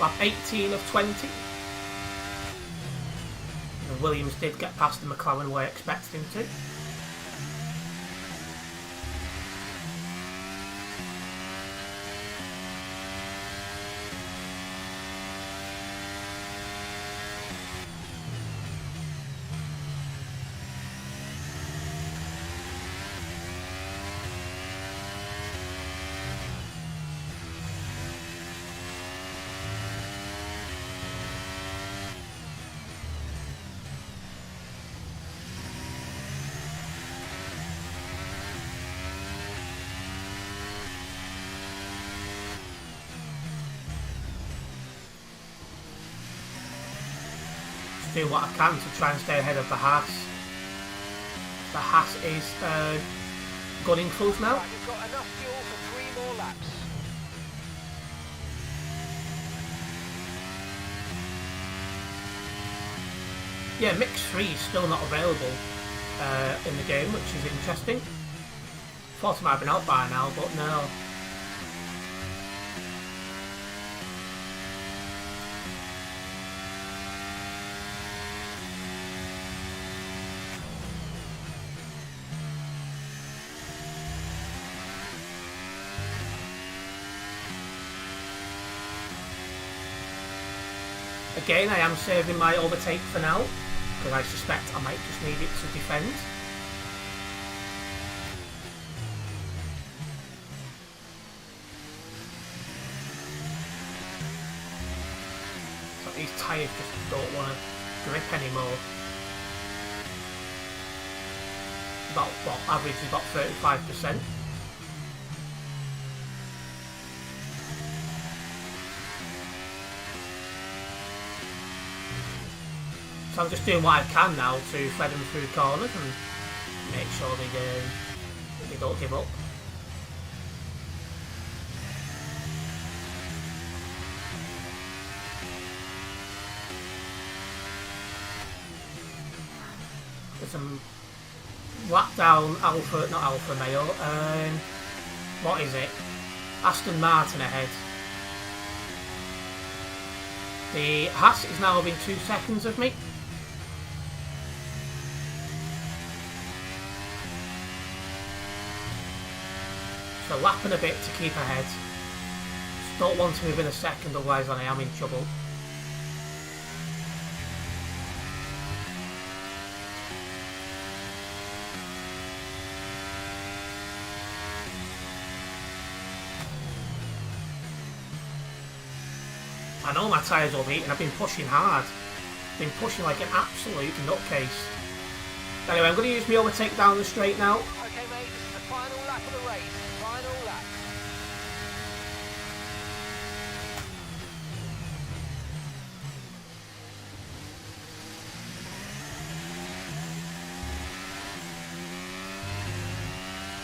Lap 18 of 20. And Williams did get past the McLaren where I expected him to. Do what I can to try and stay ahead of the Haas. The Haas is gunning full now. Right, we've got enough fuel for 3 more laps. Yeah, Mix 3 is still not available in the game, which is interesting. Thought it might have been out by now, but no. Again, I am saving my overtake for now, because I suspect I might just need it to defend. So these tyres just don't want to grip anymore. About, what, average is about 35%. So I'm just doing what I can now to thread them through corners and make sure they don't give up. There's some lap down not Alpha Male, what is it? Aston Martin ahead. The Haas is now within 2 seconds of me. So lapping a bit to keep ahead. Just don't want to move in a second, otherwise I am in trouble. I know my tyres overheating, I've been pushing hard. Been pushing like an absolute nutcase. Anyway, I'm going to use my overtake down the straight now. Okay mate, this is the final lap of the race. Final lap.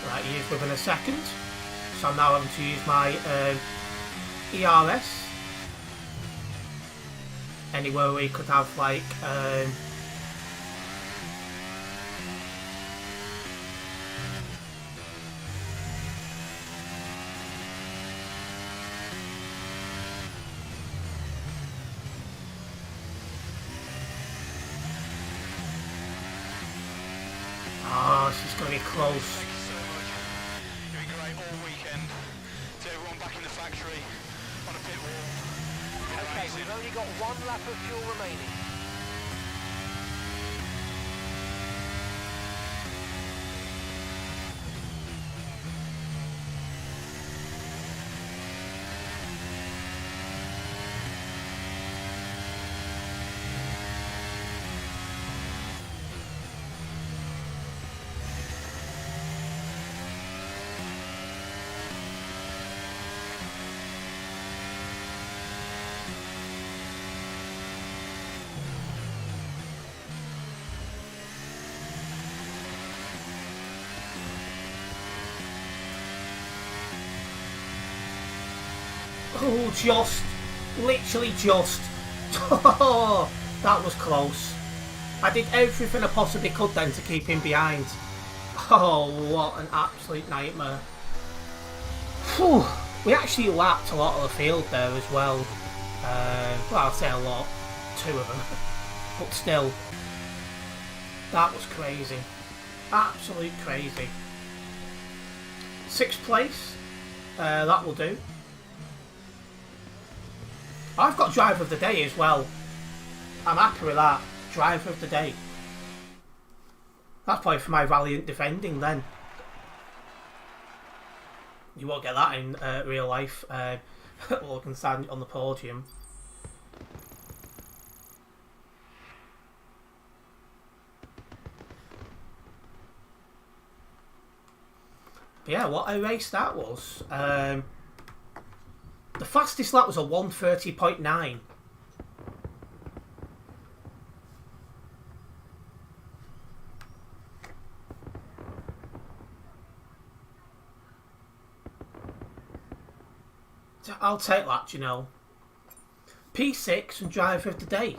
Right, he is within a second. So I'm now having to use my ERS. anywhere where you could have like oh, this is going to be close. Thank you so much. You've been great all weekend. To everyone back in the factory on a pit wall. Okay, we've only got 1 lap of fuel remaining. Oh, just. Literally just. Oh, that was close. I did everything I possibly could then to keep him behind. Oh, what an absolute nightmare. Whew. We actually lapped a lot of the field there as well. Well, I'll say a lot. 2 of them. But still. That was crazy. Absolute crazy. 6th place. That will do. I've got driver of the day as well. I'm happy with that. Driver of the day. That's probably for my valiant defending then. You won't get that in real life. Logan standing on the podium. But yeah, what a race that was. The fastest lap was a 1:30.9. I'll take that, you know. P6 and driver of the day.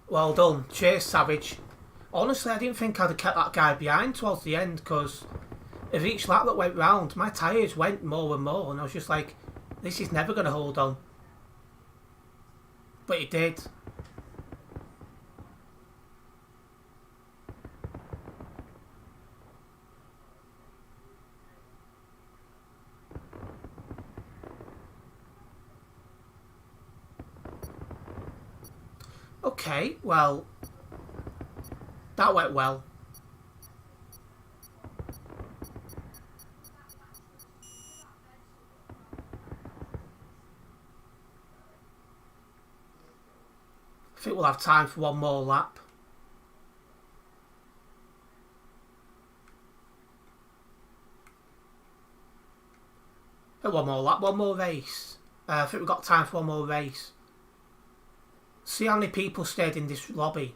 Well done. Cheers, Savage. Honestly, I didn't think I'd have kept that guy behind towards the end because of each lap that went round, my tyres went more and more, and I was just like, this is never going to hold on. But it did. Okay, well, that went well. I think we'll have time for one more lap. One more lap, one more race. I think we've got time for one more race. See how many people stayed in this lobby.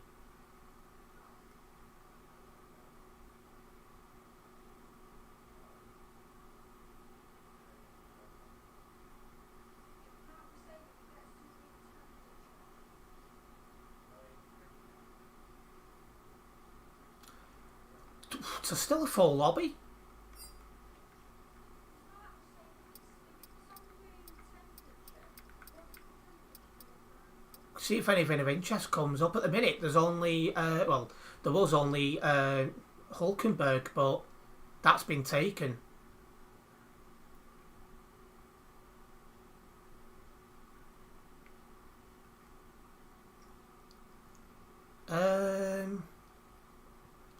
It's still a full lobby. See if anything of interest comes up. At the minute, there's only, well, there was only Hulkenberg, but that's been taken.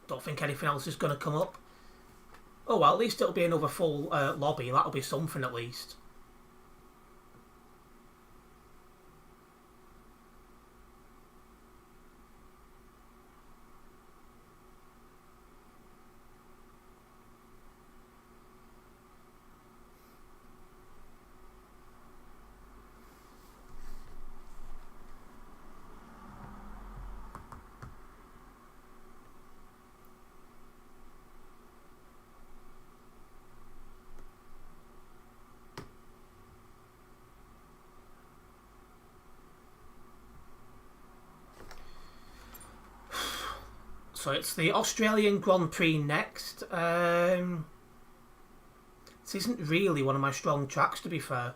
Don't think anything else is going to come up. Oh well, at least it'll be another full lobby. That'll be something at least. So it's the Australian Grand Prix next. This isn't really one of my strong tracks, to be fair.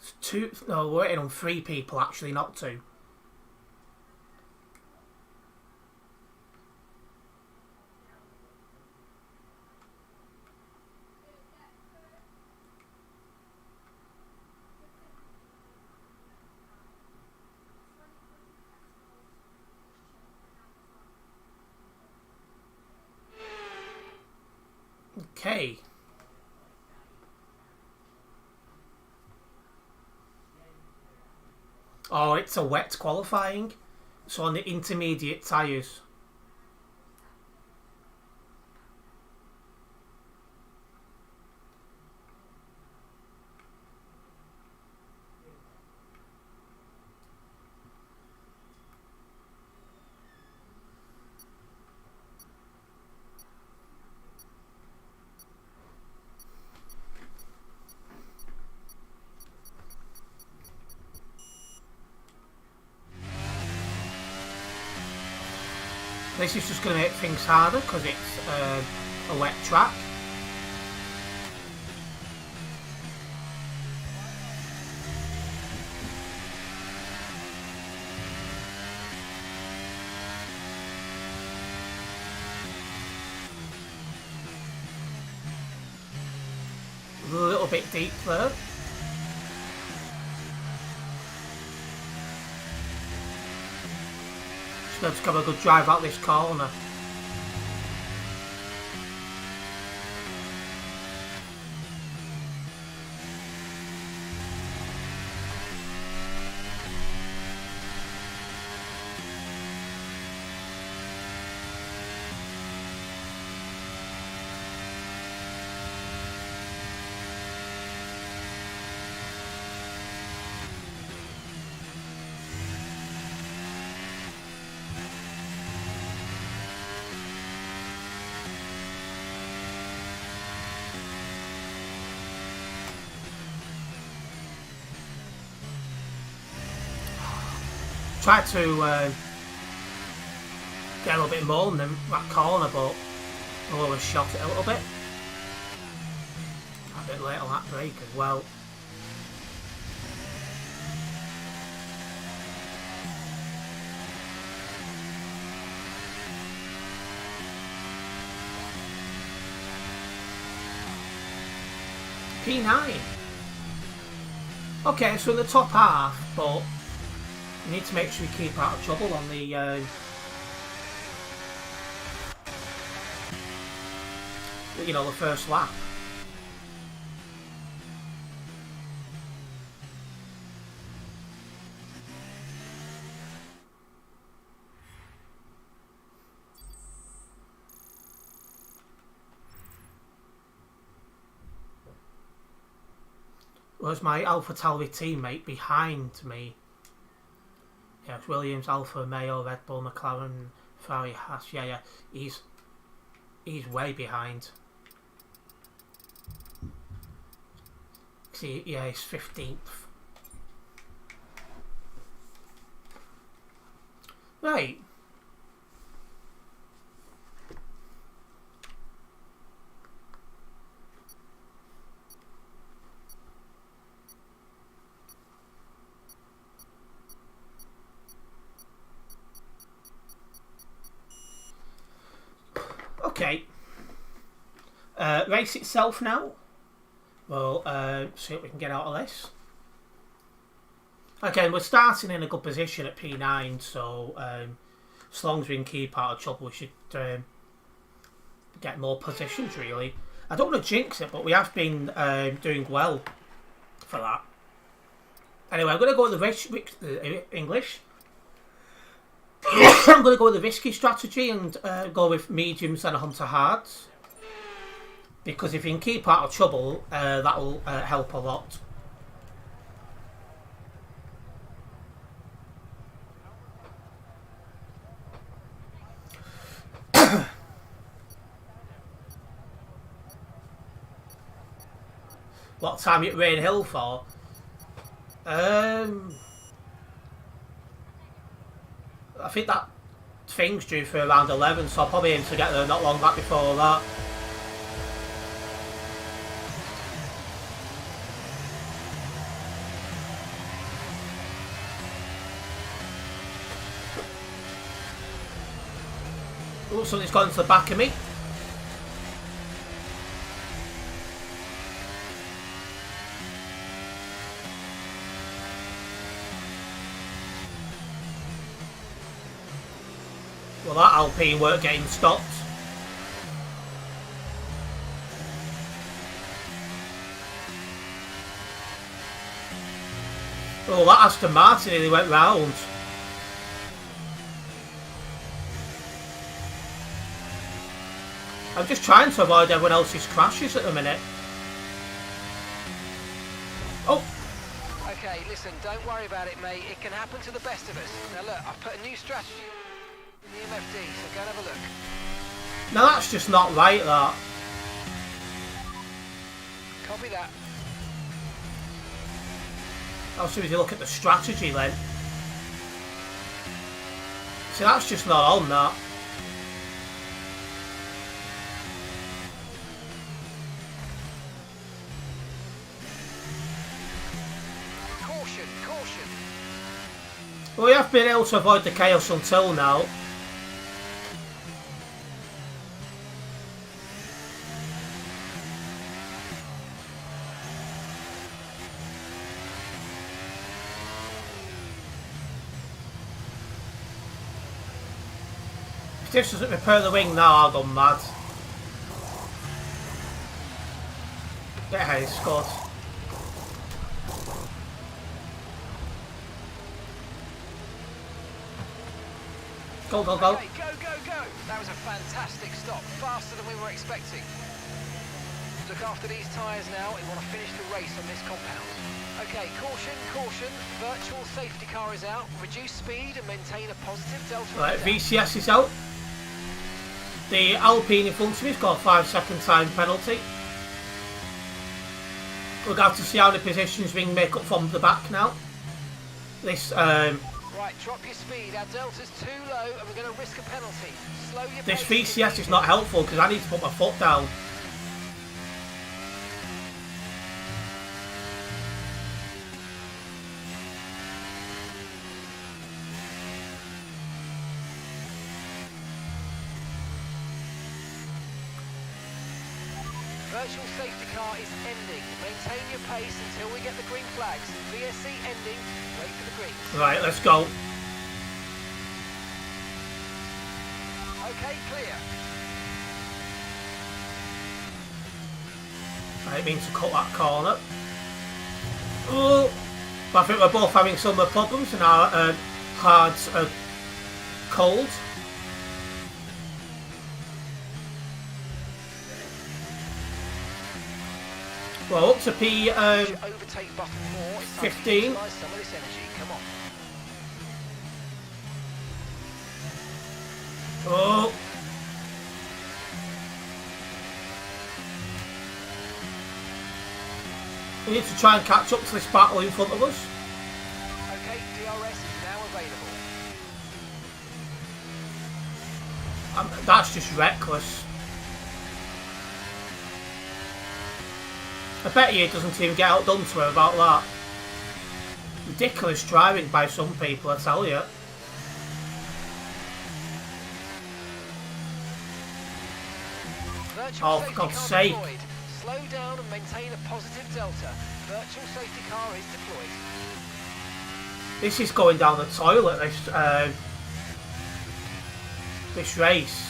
It's two. No, we're waiting on 3 people actually, not 2. Okay. Oh, it's a wet qualifying. So on the intermediate tyres. This is just going to make things harder because it's a wet track. A little bit deep there. Just have a good drive out this corner. Tried to get a little bit more in that corner, but I always shot it a little bit. A bit late on that brake as well. P9. Okay, so in the top half, but you need to make sure you keep out of trouble on the you know, the first lap. Where's my Alpha Tauri teammate behind me? Yeah, it's Williams, Alfa Romeo, Red Bull, McLaren, Ferrari, Haas. Yeah, he's way behind. See, yeah, he's 15th. Right. Okay. Race itself now. We'll see what we can get out of this. Again, we're starting in a good position at P9, so as long as we can keep out of trouble, we should get more positions, really. I don't want to jinx it, but we have been doing well for that. Anyway, I'm going to go with the English. I'm going to go with the risky strategy and go with mediums and onto hards. Because if you can keep out of trouble, that will help a lot. What time at Rain Hill for? I think that thing's due for around 11, so I'll probably aim to get there not long back before that. Oh, something's gone to the back of me. Well, that Alpine weren't getting stopped. Oh, that Aston Martin nearly went round. I'm just trying to avoid everyone else's crashes at the minute. Oh! Okay, listen, don't worry about it, mate. It can happen to the best of us. Now look, I've put a new strategy in the MFD, so go and have a look. Now that's just not right, that. Copy that. How soon as you look at the strategy then? See, that's just not on, that. Caution, caution. Well, we have been able to avoid the chaos until now. If this doesn't repair the wing now, I'll go mad. Yeah, he scored. Go, go, go. Okay, go, go, go. That was a fantastic stop. Faster than we were expecting. Look after these tyres now. We want to finish the race on this compound. Okay, caution, caution. Virtual safety car is out. Reduce speed and maintain a positive delta. Right, VCS is out. The Alpine in front of me's got a 5-second time penalty. We'll have to see how the positions we can make up from the back now. This Right, drop your speed. Our delta's too low and we're going to risk a penalty. Slow your this pace. VCS is not helpful because I need to put my foot down. Virtual safety car is ending. Maintain your pace until we get the green flags. VSC ending. Wait for the green. Right, let's go. Okay, clear. I didn't mean to cut that corner. Oh, but I think we're both having some problems and our hards are cold. Well, up to P Overtake button more. It's time to 15. utilise some of this energy. Come on. Oh. We need to try and catch up to this battle in front of us. Okay, DRS is now available. That's just reckless. I bet you it doesn't even get outdone to her about that. Ridiculous driving by some people, I tell you. Virtual Oh, for safety God's car sake. deployed. Slow down and maintain a positive delta. Virtual safety car is deployed. This is going down the toilet, this race.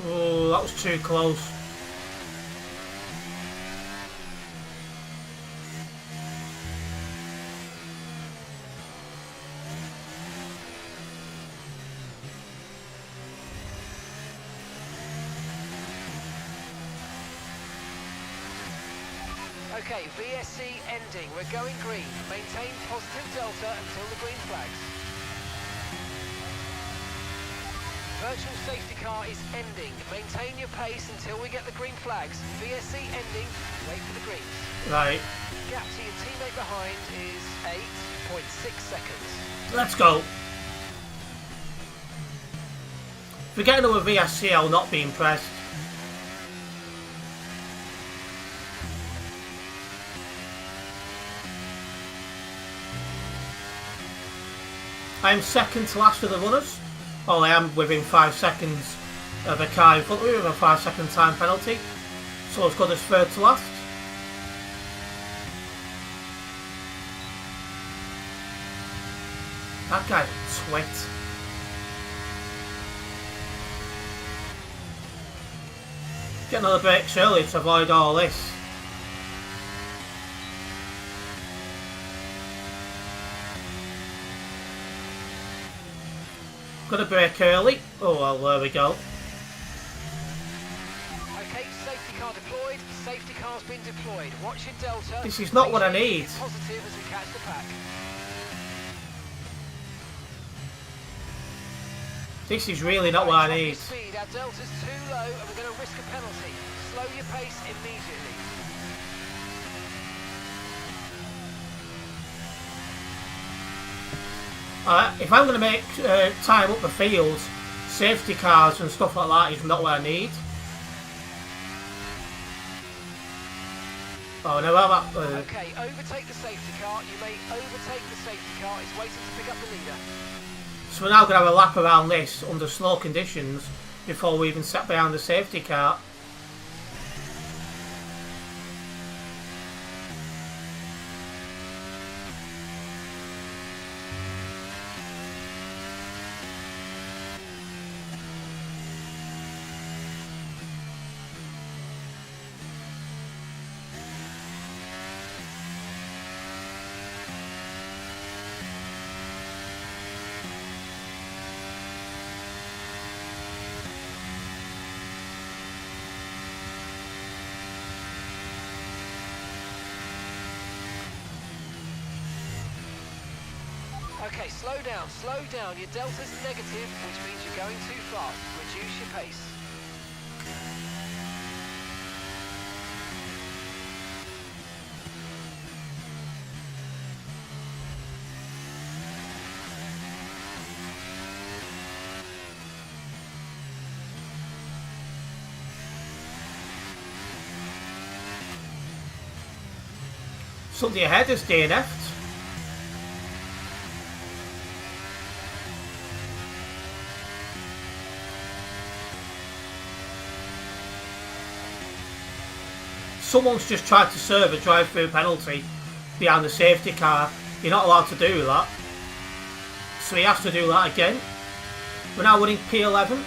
Oh, that was too close. Okay, VSC ending. We're going green. Maintain positive delta until the green flags. Virtual safety car is ending. Maintain your pace until we get the green flags. VSC ending. Wait for the greens. Right. Gap to your teammate behind is 8.6 seconds. Let's go. If we get another VSC, I'll not be impressed. I'm second to last of the runners. Oh, I am within 5 seconds of a car in front of me with a 5-second time penalty. So as good as third to last. That guy's a twit. Get another brakes early to avoid all this. Gonna brake early. Oh well, there we go. Okay, safety car deployed. Safety car's been deployed. Watch your delta. This is not what I need. Positive as we catch the pack. This is really not what I need. Speed. Our delta's too low and we're going to risk a penalty. Slow your pace immediately. If I'm going to make time up the field, safety cars and stuff like that is not what I need. Oh no, well that... Okay, overtake the safety car. You may overtake the safety car. It's waiting to pick up the leader. So we're now going to have a lap around this under slow conditions before we even set behind the safety car. Okay, slow down, slow down. Your delta's negative, which means you're going too fast. Reduce your pace. Somebody ahead has DNF'd. Someone's just tried to serve a drive-through penalty behind the safety car. You're not allowed to do that. So he has to do that again. We're now winning P11.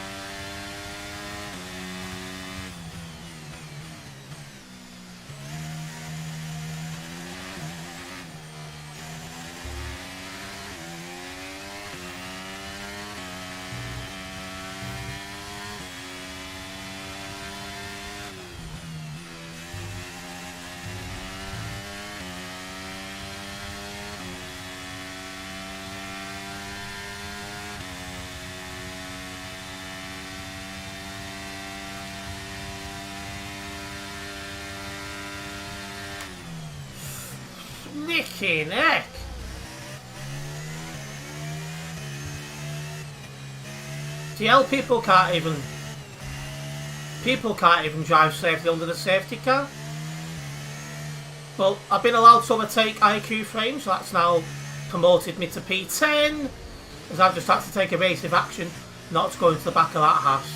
Nicking heck. DL people can't even drive safely under the safety car. Well, I've been allowed to overtake IQ frames, so that's now promoted me to P10, as I've just had to take evasive action not to go into the back of that Haas.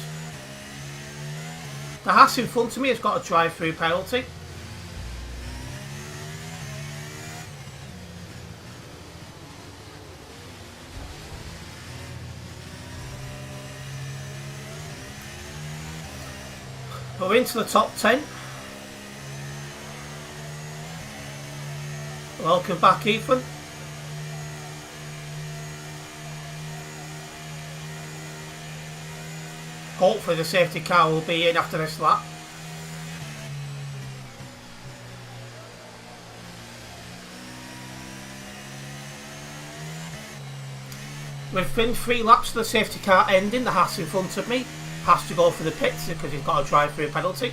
The Haas in front of me has got a drive-through penalty. We're into the top 10. Welcome back, Ethan. Hopefully the safety car will be in after this lap. Within 3 laps of the safety car ending, the Haas in front of me has to go for the pits because he's got a drive-through penalty.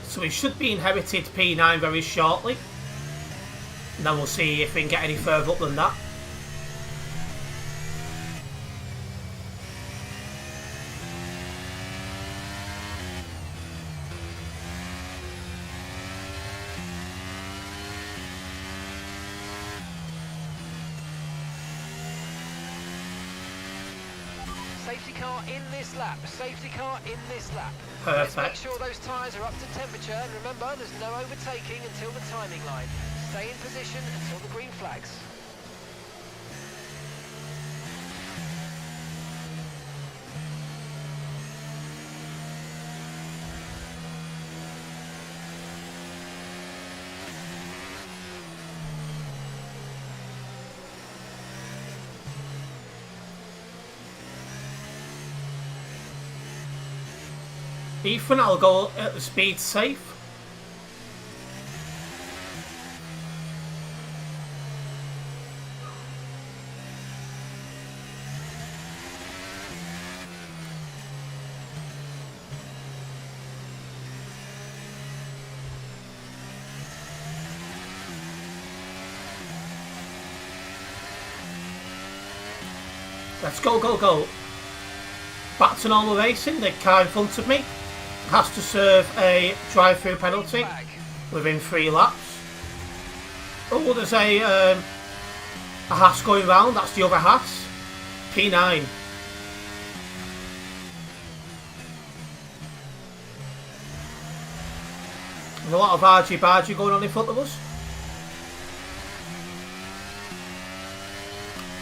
So he should be inherited P9 very shortly. And then we'll see if we can get any further up than that. Safety car in this lap. Safety car in this lap. Perfect. Let's make sure those tyres are up to temperature. And remember, there's no overtaking until the timing line. Stay in position until the green flags. Ethan, I'll go at the speed safe. Let's go, go, go. Back to normal racing. The car in front of me has to serve a drive-through penalty within 3 laps. Oh, there's a Haas going round. That's the other Haas. P9. There's a lot of argy-bargy going on in front of us.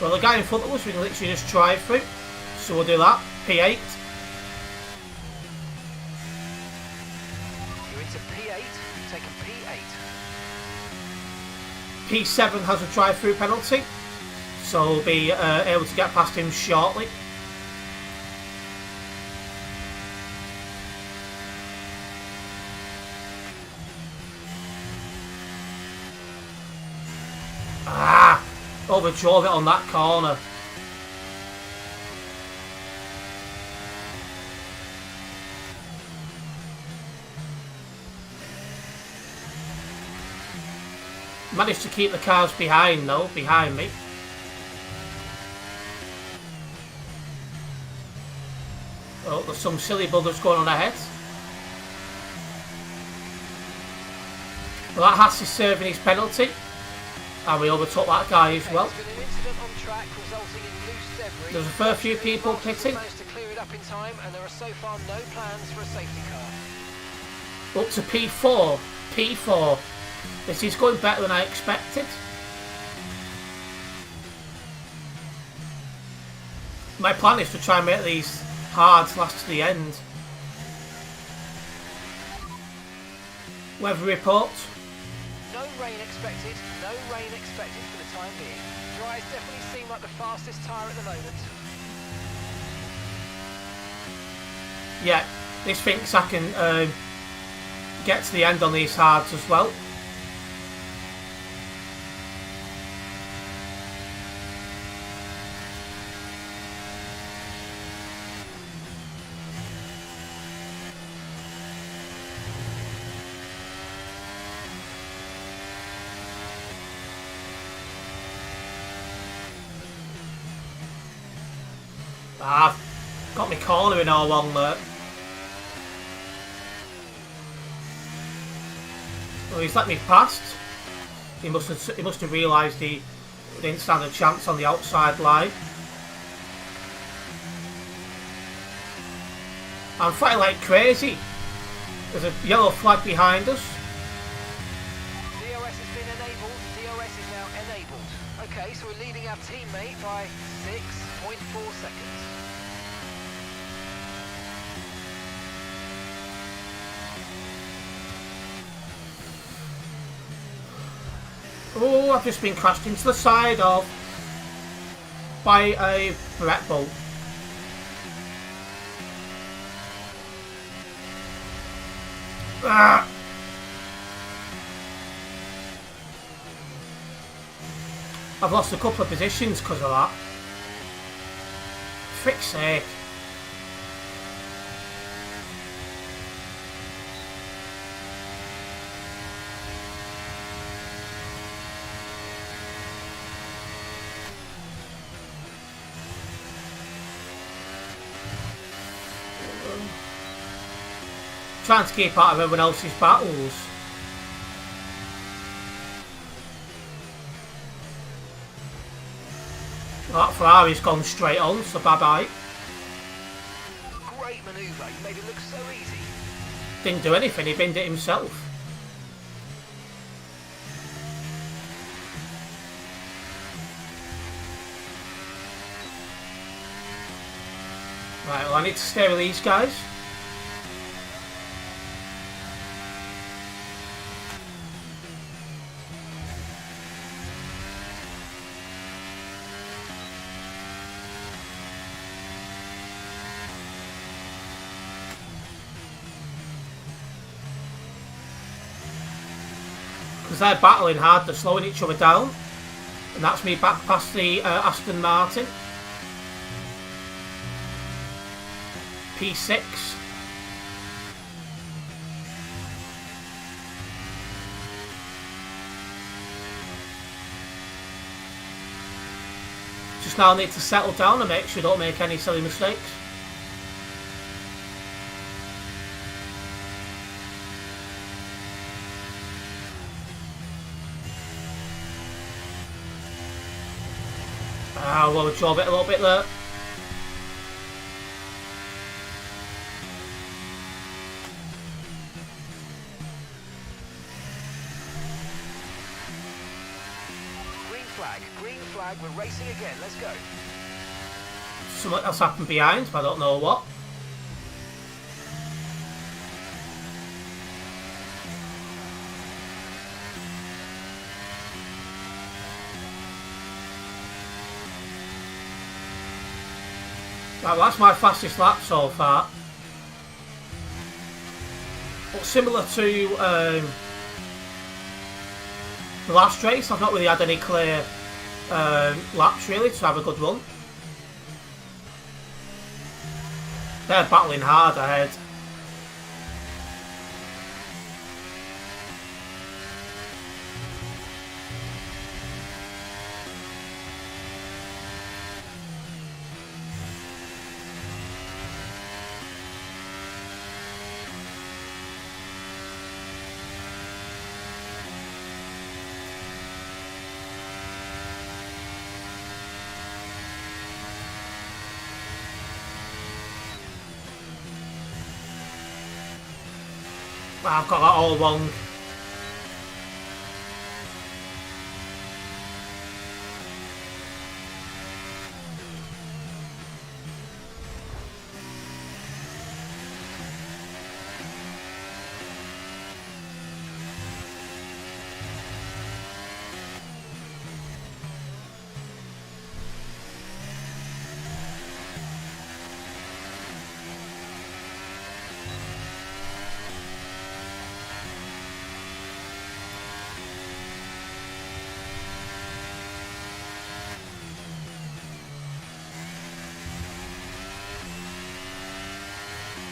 Well, the guy in front of us, we can literally just drive through. So we'll do that. P8. You're into P8, you've taken P8. P7 has a drive-through penalty. So we'll be able to get past him shortly. Ah! Overdrove it on that corner. Managed to keep the cars behind though, behind me. Oh, there's some silly buggers going on ahead. Well, that Haas is serving his penalty. And we overtook that guy as well. There's been an incident on track resulting in loose debris. There's a fair few people pitting. Managed to clear it up in time, and there are so far no plans for a safety car. Up to P4. P4. This is going better than I expected. My plan is to try and make these hards last to the end. Weather report. No rain expected, no rain expected for the time being. Dries definitely seem like the fastest tyre at the moment. Yeah, this thinks I can get to the end on these hards as well. I've got my cornering all wrong there. Well, he's let me past. He must have realised he didn't stand a chance on the outside line. I'm fighting like crazy. There's a yellow flag behind us. DRS has been enabled. DRS is now enabled. Okay, so we're leading our teammate by 6.4 seconds. Oh, I've just been crashed into the side of by a Brett Bull. Ah. I've lost a couple of positions because of that. Frick's sake. Trying to keep out of everyone else's battles. That Ferrari's gone straight on, so bye-bye. Great manoeuvre, you made it look so easy. Didn't do anything, he binned it himself. Right, well I need to stay with these guys. Because they're battling hard, they're slowing each other down. And that's me back past the Aston Martin. P6. Just now need to settle down and make sure I don't make any silly mistakes. Well, we drove it a little bit there. Green flag, we're racing again, let's go. Something else happened behind, but I don't know what. Right, well, that's my fastest lap so far. But similar to the last race, I've not really had any clear laps really to have a good run. They're battling hard ahead. I've got that all wrong.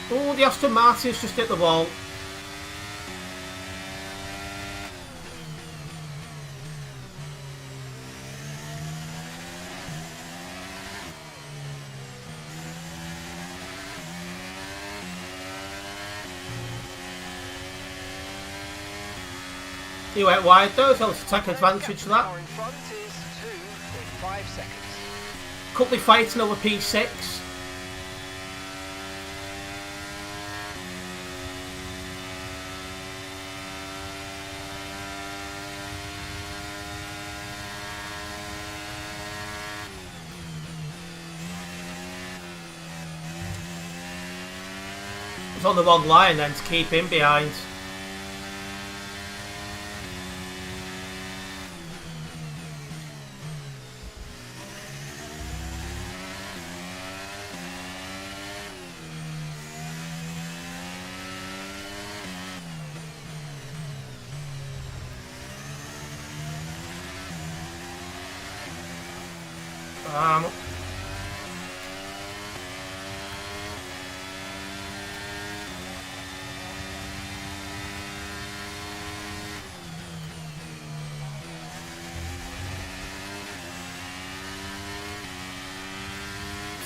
Oh, the Aston Martin's just hit the wall. He went wide though, so let's take advantage of that. Car in front is 2.5 seconds. Couple fighting over P6. It's on the wrong line then to keep him behind.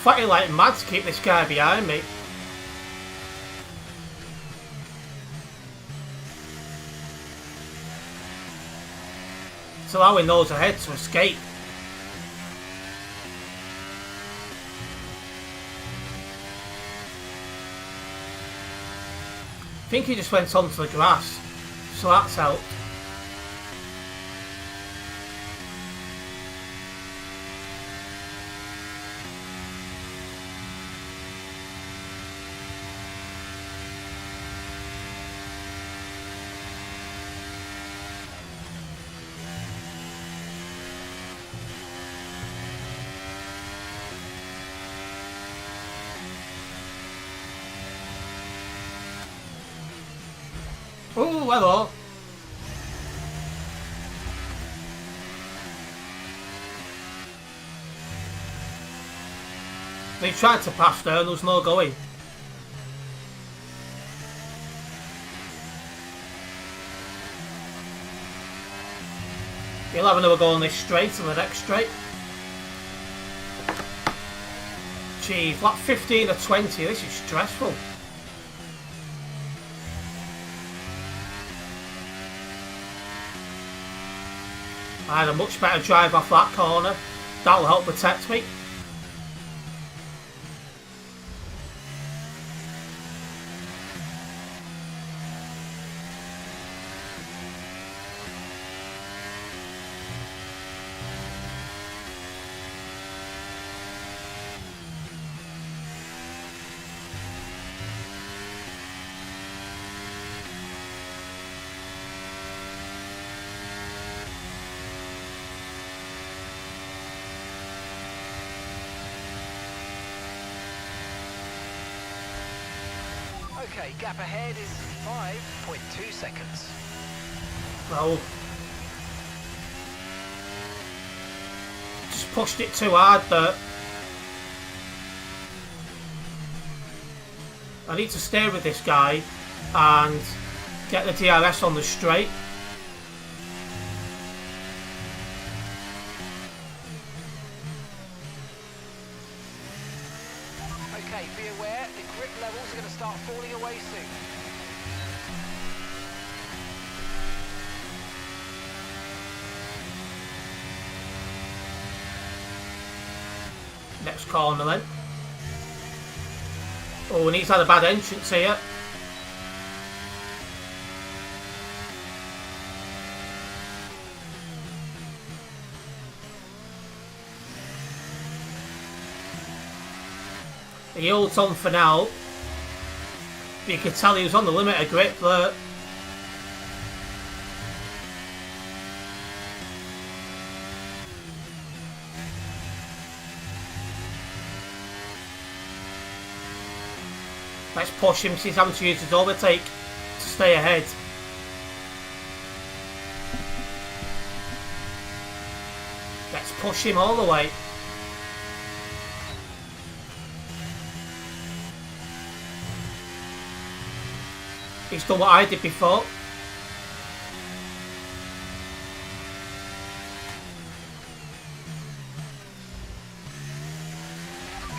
Fighting like mad to keep this guy behind me. It's allowing those ahead to escape. I think he just went onto the grass, so that's helped. Oh, hello. They tried to pass there and there was no going. He'll have another go on this straight and the next straight. Jeez, like 15 or 20, this is stressful. I had a much better drive off that corner. That'll help protect me. Okay, gap ahead is 5.2 seconds. Well, just pushed it too hard there. I need to stay with this guy and get the DRS on the straight. Okay, be aware, the grip levels are going to start falling away soon. Next corner then. Oh, and he's had a bad entrance here. He holds on for now. You could tell he was on the limit of grip there. Let's push him, he's having to use his overtake to stay ahead. Let's push him all the way. He's done what I did before.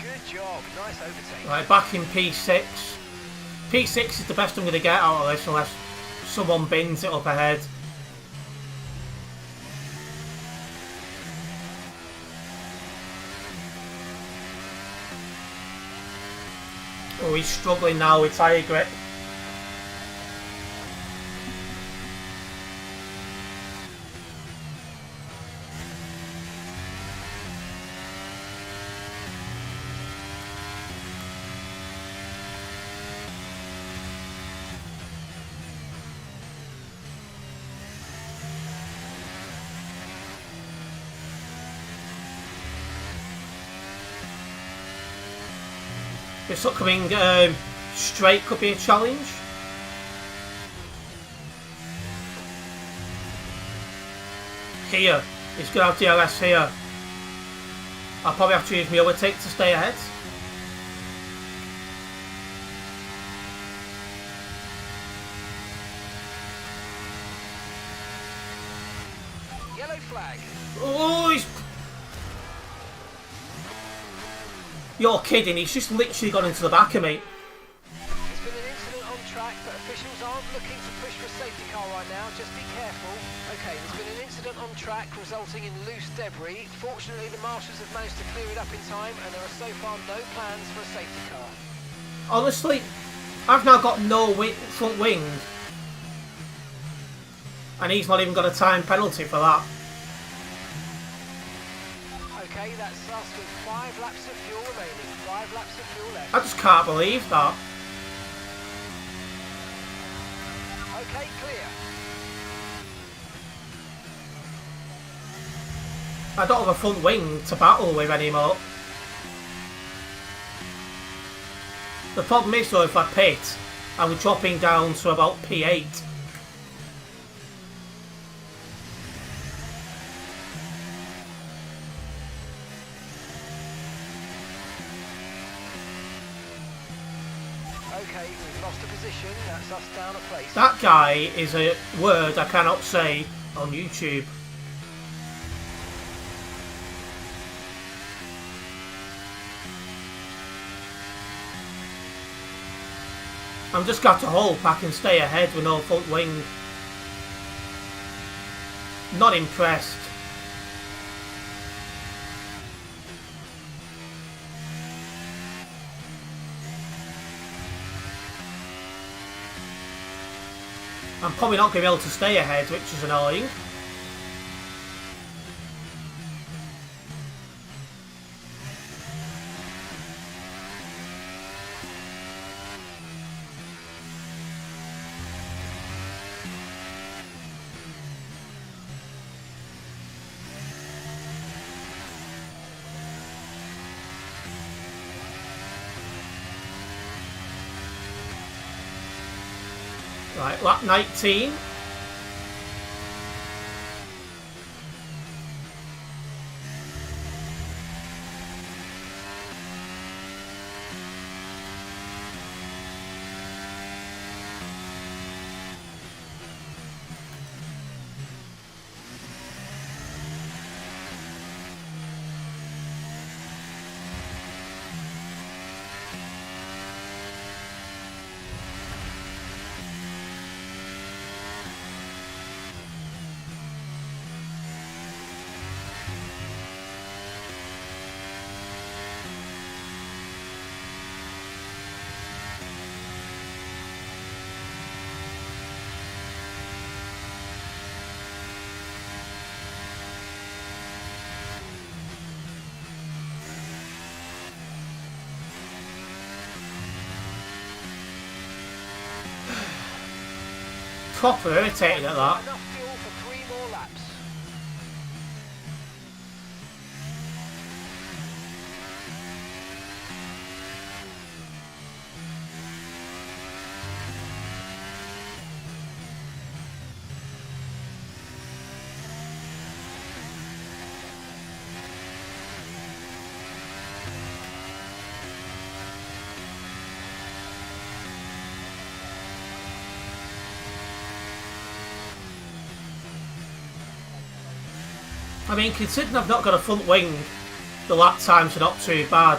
Good job, nice overtake. Right, back in P6. P6 is the best I'm going to get out of this unless someone bins it up ahead. Oh, he's struggling now with tyre grip. This upcoming straight could be a challenge. Here, he's going to have DRS here. I'll probably have to use my overtake to stay ahead. Yellow flag. Oh, he's... You're kidding, he's just literally gone into the back of me. There's been an incident on track, but officials aren't looking to push for a safety car right now. Just be careful. Okay, there's been an incident on track resulting in loose debris. Fortunately, the marshals have managed to clear it up in time, and there are so far no plans for a safety car. Honestly, I've now got no front wing. And he's not even got a time penalty for that. Okay, that's us with 5 laps of fuel remaining. 5 laps of fuel left. I just can't believe that. Okay, clear. I don't have a front wing to battle with anymore. The problem is though, if I pit, I'm dropping down to about P8. Okay, we've lost a position. That's us down a place. That guy is a word I cannot say on YouTube. I'm just got to hope I can stay ahead with no front wing. Not impressed. I'm probably not going to be able to stay ahead, which is annoying. Right, lap 19. Proper irritated at that. Enough fuel for 3 more laps. I mean, considering I've not got a front wing, the lap times are not too bad.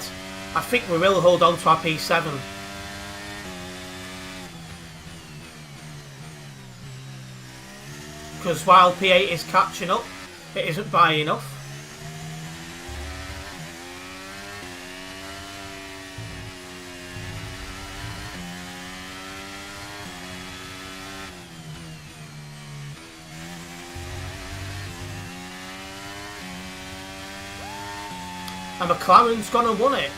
I think we will hold on to our P7. Because while P8 is catching up, it isn't by enough. And McLaren's gonna win it.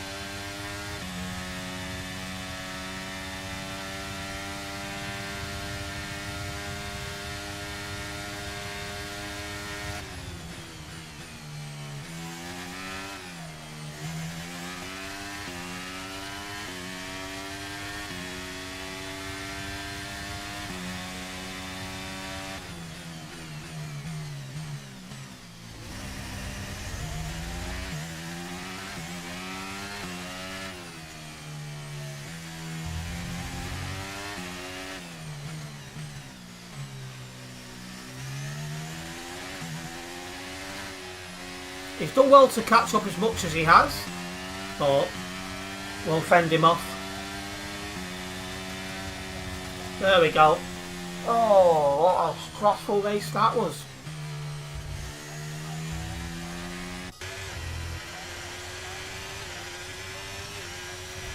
He's done well to catch up as much as he has, but we'll fend him off. There we go. Oh, what a stressful race that was.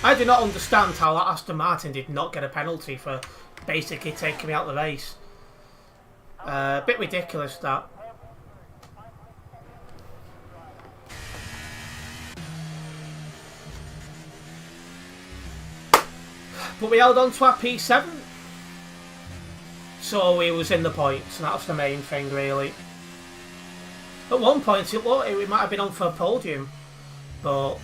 I do not understand how that Aston Martin did not get a penalty for basically taking me out of the race. A bit ridiculous that. But we held on to our P7. So he was in the points, and that's the main thing really. At one point it looked we might have been on for a podium, but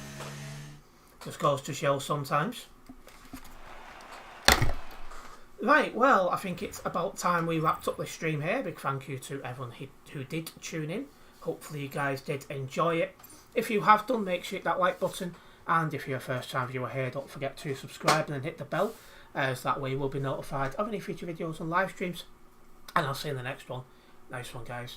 just goes to show sometimes. Right, well, I think it's about time we wrapped up this stream here. Big thank you to everyone who did tune in. Hopefully you guys did enjoy it. If you have done, make sure you hit that like button. And if you're a first time viewer here, don't forget to subscribe and then hit the bell, as that way you will be notified of any future videos and live streams. And I'll see you in the next one. Nice one, guys.